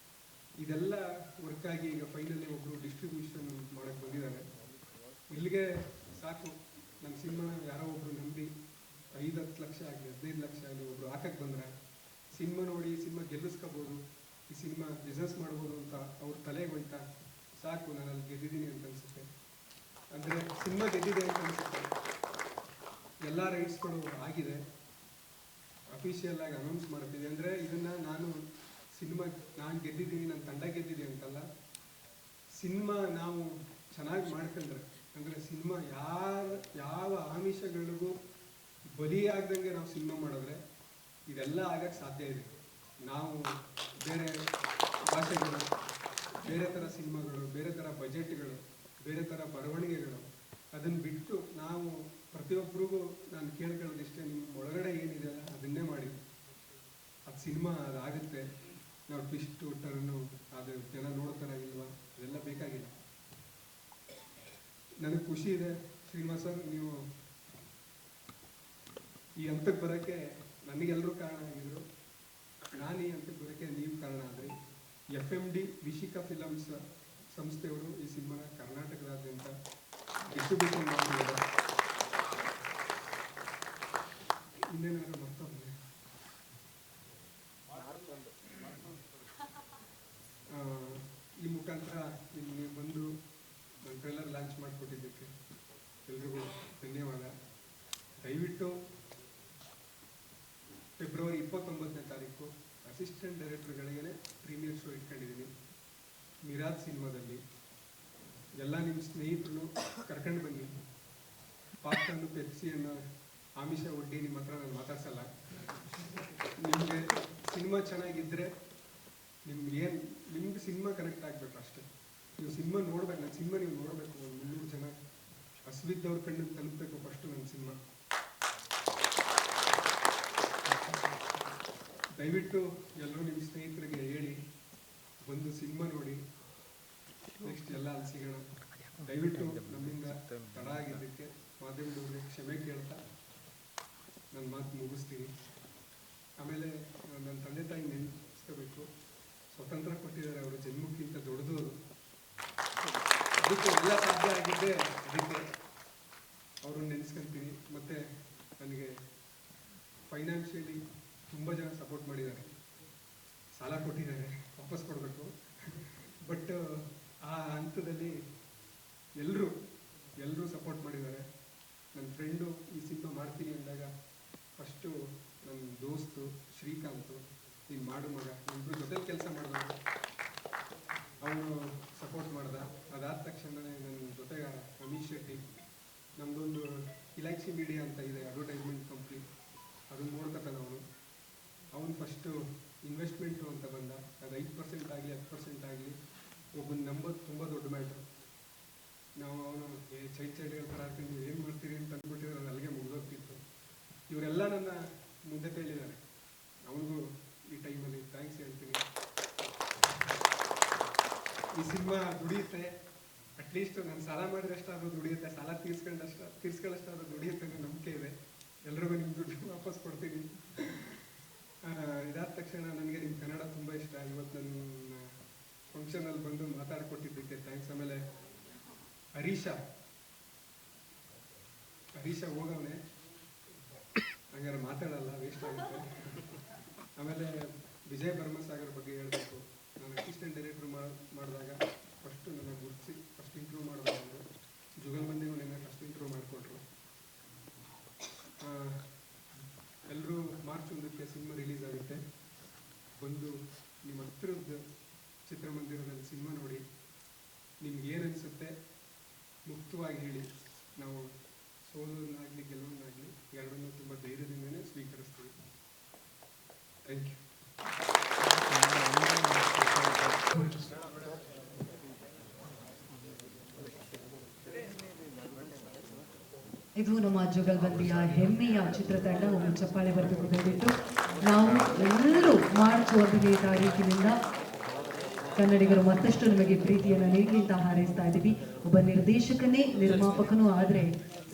ಇದೆಲ್ಲ ವರ್ಕ್ ಆಗಿ ಈಗ ಫೈನಲಿ ಒಬ್ಬರು ಡಿಸ್ಟ್ರಿಬ್ಯೂಷನ್ ಮಾಡೋಕ್ಕೆ ಬಂದಿದ್ದಾರೆ. ಇಲ್ಲಿಗೆ ಸಾಕು, ನನ್ನ ಸಿನಿಮಾ ಯಾರೋ ಒಬ್ಬರು ನಂಬಿ 5-10 ಲಕ್ಷ ಆಗಲಿ 15 ಲಕ್ಷ ಆಗಲಿ ಒಬ್ಬರು ಹಾಕಕ್ಕೆ ಬಂದರೆ, ಸಿನಿಮಾ ನೋಡಿ ಸಿನಿಮಾ ಗೆಲ್ಲಿಸ್ಕೋಬೋದು, ಈ ಸಿನಿಮಾ ಬಿಸ್ನೆಸ್ ಮಾಡ್ಬೋದು ಅಂತ ಅವ್ರ ತಲೆಗೆ ಹೋಯ್ತಾ ಸಾಕು, ನಾನು ಅಲ್ಲಿ ಗೆದ್ದಿದ್ದೀನಿ ಅಂತ ಅನಿಸುತ್ತೆ. ಅಂದರೆ ಸಿನಿಮಾ ಗೆದ್ದಿದೆ ಅಂತ ಅನಿಸುತ್ತೆ. ಎಲ್ಲ ರೈಟ್ಸ್ಗಳು ಆಗಿದೆ, ಅಫಿಷಿಯಲ್ ಆಗಿ ಅನೌನ್ಸ್ ಮಾಡ್ತಿದೆ. ಅಂದರೆ ಇದನ್ನು ನಾನು ಗೆದ್ದಿದ್ದೀನಿ, ನನ್ನ ತಂಡ ಗೆದ್ದಿದೆ ಅಂತಲ್ಲ. ಸಿನಿಮಾ ನಾವು ಚೆನ್ನಾಗಿ ಮಾಡ್ಕೊಂಡ್ರೆ, ಅಂದರೆ ಸಿನಿಮಾ ಯಾವ ಆಮಿಷಗಳಿಗೂ ಬಲಿಯಾಗ್ದಂಗೆ ನಾವು ಸಿನಿಮಾ ಮಾಡಿದ್ರೆ ಇದೆಲ್ಲ ಆಗಕ್ಕೆ ಸಾಧ್ಯ ಇದೆ. ನಾವು ಬೇರೆ ಭಾಷೆಗಳು, ಬೇರೆ ಥರ ಸಿನಿಮಾಗಳು, ಬೇರೆ ಥರ ಬಜೆಟ್ಗಳು, ಬೇರೆ ಥರ ಬರವಣಿಗೆಗಳು, ಅದನ್ನು ಬಿಟ್ಟು ನಾವು ಪ್ರತಿಯೊಬ್ಬರಿಗೂ ನಾನು ಕೇಳ್ಕೊಳ್ಳೋದಿಷ್ಟೇ, ನಿಮ್ಮ ಒಳಗಡೆ ಏನಿದೆ ಅದನ್ನೇ ಮಾಡಿ. ಅದು ಸಿನಿಮಾ ಅದಾಗುತ್ತೆ. ನಾವು ಟ್ವಿಸ್ಟು ಟರ್ನು ಅದು ಜನ ನೋಡ್ತಾರ ಇಲ್ವಾ ಅದೆಲ್ಲ ಬೇಕಾಗಿಲ್ಲ. ನನಗೆ ಖುಷಿ ಇದೆ ಶ್ರೀನಿವಾಸ್ ಸರ್, ನೀವು ಈ ಹಂತಕ್ಕೆ ಬರೋಕ್ಕೆ ನನಗೆಲ್ಲರೂ ಕಾರಣ ಆಗಿದ್ರು. ನಾನು ಈ ಹಂತಕ್ಕೆ ಬರೋಕ್ಕೆ ನೀವು ಕಾರಣ ಆದ್ರಿ. FMD ವಿಶಿಕಾ ಫಿಲಮ್ಸ್ ಸಂಸ್ಥೆಯವರು ಈ ಸಿನಿಮಾನ ಕರ್ನಾಟಕದಾದ್ಯಂತ ಡಿಸ್ಟ್ರಿಬ್ಯೂಷನ್ ಮಾಡ್ತಿದ್ದಾರೆ. ಇನ್ನೇನಾದ್ರು ಮರ್ತೋದ್ರೆ ಈ ಮುಖಾಂತರ ಇಲ್ಲಿ ನೀವು ಬಂದು ನನ್ನ ಟ್ರೈಲರ್ ಲಾಂಚ್ ಮಾಡಿಕೊಟ್ಟಿದ್ದಕ್ಕೆ ಎಲ್ರಿಗೂ ಧನ್ಯವಾದ. ದಯವಿಟ್ಟು ಫೆಬ್ರವರಿ 29ನೇ ತಾರೀಕು ಅಸಿಸ್ಟೆಂಟ್ ಡೈರೆಕ್ಟರ್ಗಳಿಗೆ ಪ್ರೀಮಿಯರ್ ಶೋ ಇಟ್ಕೊಂಡಿದ್ದೀನಿ ಮಿರಾಜ್ ಸಿನಿಮಾದಲ್ಲಿ. ಎಲ್ಲ ನಿಮ್ಮ ಸ್ನೇಹಿತರು ಕರ್ಕೊಂಡು ಬನ್ನಿ. ಪಾಪ್ಕಾರ್ನು ಪೆಪ್ಸಿ ಅನ್ನೋ ಆಮಿಷ ಒಡ್ಡಿ ನಿಮ್ಮ ಹತ್ರ ನಾನು ಮಾತಾಡ್ಸಲ್ಲ. ನಿಮಗೆ ಸಿನಿಮಾ ಚೆನ್ನಾಗಿದ್ದರೆ ನಿಮ್ಗೆ ಸಿನಿಮಾ ಕನೆಕ್ಟ್ ಆಗಬೇಕು ಅಷ್ಟೇ. ನೀವು ಸಿನಿಮಾ ನೋಡ್ಬೇಕು, ನನ್ನ ಸಿನಿಮಾ ನೀವು ನೋಡಬೇಕು. ಒಂದು 300 ಜನ ಹಸುವಿದ್ದವ್ರ ಕಣ್ಣಿಗೆ ತಲುಪಬೇಕು ಫಸ್ಟು ನನ್ನ ಸಿನಿಮಾ. ದಯವಿಟ್ಟು ಎಲ್ಲರೂ ನಿಮ್ಮ ಸ್ನೇಹಿತರಿಗೆ ಹೇಳಿ ಬಂದು ಸಿನಿಮಾ ನೋಡಿ. ನೆಕ್ಸ್ಟ್ ಎಲ್ಲ ಅಲ್ಲಿ ಸಿಗೋಣ. ದಯವಿಟ್ಟು ನಮ್ಮಿಂದ ತಡ ಆಗಿದ್ದಕ್ಕೆ ಮಾಧ್ಯಮದವ್ರಿಗೆ ಕ್ಷಮೆ ಕೇಳ್ತಾ ನನ್ನ ಮಾತು ಮುಗಿಸ್ತೀನಿ. ಆಮೇಲೆ ನನ್ನ ತಂದೆ ತಾಯಿ ನೆನೆಸ್ಕೋಬೇಕು. ಸ್ವತಂತ್ರ ಕೊಟ್ಟಿದ್ದಾರೆ, ಅವರು ಜನ್ಮಕ್ಕಿಂತ ದೊಡ್ಡದವರು. ಅದಕ್ಕೆ ಎಲ್ಲ ಸಾಧ್ಯ ಆಗಿದ್ದೆ ಅದಕ್ಕೆ ಅವ್ರನ್ನ ನೆನೆಸ್ಕೊಂತೀನಿ. ಮತ್ತು ನನಗೆ ಫೈನಾನ್ಷಿಯಲಿ ತುಂಬ ಜನ ಸಪೋರ್ಟ್ ಮಾಡಿದ್ದಾರೆ, ಸಾಲ ಕೊಟ್ಟಿದ್ದಾರೆ, ವಾಪಸ್ ಕೊಡಬೇಕು. ಬಟ್ ಆ ಹಂತದಲ್ಲಿ ಎಲ್ಲರೂ ಸಪೋರ್ಟ್ ಮಾಡಿದ್ದಾರೆ. ನನ್ನ ಫ್ರೆಂಡು ಈ ಸಿನಿಮಾ ಮಾಡ್ತೀನಿ ಅಂದಾಗ ಫಸ್ಟು ನನ್ನ ದೋಸ್ತು ಶ್ರೀಕಾಂತು, ನೀನು ಮಾಡು ಮಗ, ಇಬ್ಬರು ಜೊತೆಲಿ ಕೆಲಸ ಮಾಡಿದವರು, ಅವನು ಸಪೋರ್ಟ್ ಮಾಡ್ದ. ಅದಾದ ತಕ್ಷಣವೇ ನನ್ನ ಜೊತೆಗೆ ಅಮಿತ್ ಶೆಟ್ಟಿ, ನಮ್ಮದೊಂದು ಇಲಾಕ್ಷಿ ಮೀಡಿಯಾ ಅಂತ ಇದೆ ಅಡ್ವರ್ಟೈಸ್ಮೆಂಟ್ ಕಂಪ್ನಿ, ಅದನ್ನು ನೋಡ್ಕೊತಾನೆ ಅವನು ಫಸ್ಟು ಇನ್ವೆಸ್ಟ್ಮೆಂಟು ಅಂತ ಬಂದ. ಅದು 5% ಆಗಲಿ 10% ಆಗಲಿ ಒಬ್ಬನ ನಂಬೋದು ತುಂಬ ದೊಡ್ಡ ಮ್ಯಾಟ್ರು. ನಾವು ಅವನು ಚೈಲ್ಡ್ಗಳ ಥರ ಹಾಕೊಂಡು ನೀವು ಏನು ಮಾಡ್ತೀರಿ ಅಂತ ಅಂದ್ಬಿಟ್ಟಿದ್ರೆ ಅದು ಅಲ್ಲಿಗೆ ಮುಗಿದೋಗ್ತಿತ್ತು. ಇವರೆಲ್ಲ ನನ್ನ ಮುಂದೆ ತೇಳಿದ್ದಾರೆ. ಅವನಿಗೂ ಈ ಟೈಮಲ್ಲಿ ಥ್ಯಾಂಕ್ಸ್ ಹೇಳ್ತೀನಿ. ಈ ಸಿನಿಮಾ ದುಡಿಯುತ್ತೆ, ಅಟ್ಲೀಸ್ಟ್ ನಾನು ಸಾಲ ಮಾಡಿದಷ್ಟಾದ್ರೂ ದುಡಿಯುತ್ತೆ, ಸಾಲ ತೀರ್ಸ್ಕೊಳ್ಳೋಷ್ಟಾದ್ರೂ ದುಡಿಯುತ್ತೆ ಅನ್ನೋ ನಂಬಿಕೆ ಇದೆ. ಎಲ್ರಿಗೂ ನಿಮ್ಮ ದುಡ್ಡು ವಾಪಸ್ ಕೊಡ್ತೀನಿ. ಇದಾದ ತಕ್ಷಣ ನನಗೆ ನಿಮ್ಮ ಕನ್ನಡ ತುಂಬ ಇಷ್ಟ. ಇವತ್ತು ನನ್ನ ಫಂಕ್ಷನಲ್ಲಿ ಬಂದು ಮಾತಾಡ್ಕೊಟ್ಟಿದ್ದಕ್ಕೆ ಥ್ಯಾಂಕ್ಸ್. ಆಮೇಲೆ ಹರೀಶ ಹೋಗವನೆ, ಹಂಗಾರೆ ಮಾತಾಡಲ್ಲ, ವೇಸ್ಟ್ ಆಗುತ್ತೆ. ಆಮೇಲೆ ವಿಜಯ್ ಭರ್ಮಸಾಗರ್ ಬಗ್ಗೆ ಹೇಳಬೇಕು. ನಾನು ಅಸಿಸ್ಟೆಂಟ್ ಡೈರೆಕ್ಟ್ರ್ ಮಾಡಿದಾಗ ಫಸ್ಟು ನನ್ನ ಗುರುತಿಸಿ ಫಸ್ಟ್ ಇಂಟರ್ವ್ಯೂ ಮಾಡಿದಾಗ ಜುಗಲ್ಬಂದಿಗೂ ನೆನ್ನೆ ಫಸ್ಟ್ ಇಂಟರ್ವ್ಯೂ ಮಾಡಿಕೊಟ್ರು. ಎಲ್ಲರೂ ಮಾರ್ಚ್ 1ಕ್ಕೆ ಸಿನಿಮಾ ರಿಲೀಸ್ ಆಗುತ್ತೆ. ಬಂದು ನಿಮ್ಮ ಹತ್ತಿರದ ಚಿತ್ರಮಂದಿರದಲ್ಲಿ ಸಿನಿಮಾ ನೋಡಿ, ನಿಮ್ಗೆ ಏನು ಅನಿಸುತ್ತೆ ಮುಕ್ತವಾಗಿ ಹೇಳಿ. ನಾವು ಸೋಲನ್ನಾಗಲಿ ಗೆಲುವನ್ನಾಗಲಿ ಎರಡನ್ನೂ ತುಂಬ ಧೈರ್ಯದಿಂದನೇ ಸ್ವೀಕರಿಸ್ತೀವಿ. Thank you. ಇದು ನಮ್ಮ ಜುಗಲ್ಬಂದಿಯ ಹೆಮ್ಮೆಯ ಚಿತ್ರತಂಡ. ಒಂದು ಚಪ್ಪಾಳೆ ಬರಬೇಕು ದಯವಿಟ್ಟು. ನಾವು ಎಲ್ಲರೂ ಮಾರ್ಚ್ 1ನೇ ತಾರೀಕಿನಿಂದ ಕನ್ನಡಿಗರು ಮತ್ತಷ್ಟು ನಿಮಗೆ ಪ್ರೀತಿಯನ್ನು ನೀಡಲಿ ಅಂತ ಹಾರೈಸ್ತಾ ಇದ್ದೀವಿ. ಒಬ್ಬ ನಿರ್ದೇಶಕನೇ ನಿರ್ಮಾಪಕನೂ ಆದರೆ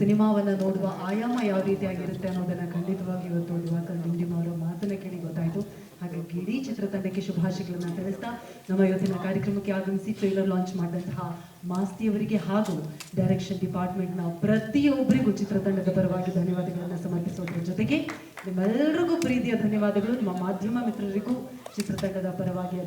ಸಿನಿಮಾವನ್ನು ನೋಡುವ ಆಯಾಮ ಯಾವ ರೀತಿಯಾಗಿರುತ್ತೆ ಅನ್ನೋದನ್ನು ಖಂಡಿತವಾಗಿ ಇವತ್ತು ದಿವಾಕರ್ ಡಿಂಡಿಮ ಅವರ ಮಾತನ್ನು ಕೇಳಿ ಗೊತ್ತಾಯಿತು. ಹಾಗಾಗಿ ಇಡೀ ಚಿತ್ರತಂಡಕ್ಕೆ ಶುಭಾಶಯಗಳನ್ನು ತಿಳಿಸ್ತಾ ನಮ್ಮ ಇವತ್ತಿನ ಕಾರ್ಯಕ್ರಮಕ್ಕೆ ಆಗಮಿಸಿ ಟ್ರೈಲರ್ ಲಾಂಚ್ ಮಾಡಿದಂತಹ ಮಾಸ್ತಿಯವರಿಗೆ ಹಾಗೂ ಡೈರೆಕ್ಷನ್ ಡಿಪಾರ್ಟ್ಮೆಂಟ್ನ ಪ್ರತಿಯೊಬ್ಬರಿಗೂ ಚಿತ್ರತಂಡದ ಪರವಾಗಿ ಧನ್ಯವಾದಗಳನ್ನು ಸಮರ್ಪಿಸೋದ್ರ ಜೊತೆಗೆ ನಿಮ್ಮೆಲ್ಲರಿಗೂ ಪ್ರೀತಿಯ ಧನ್ಯವಾದಗಳು. ನಿಮ್ಮ ಮಾಧ್ಯಮ ಮಿತ್ರರಿಗೂ ಚಿತ್ರತಂಡದ ಪರವಾಗಿ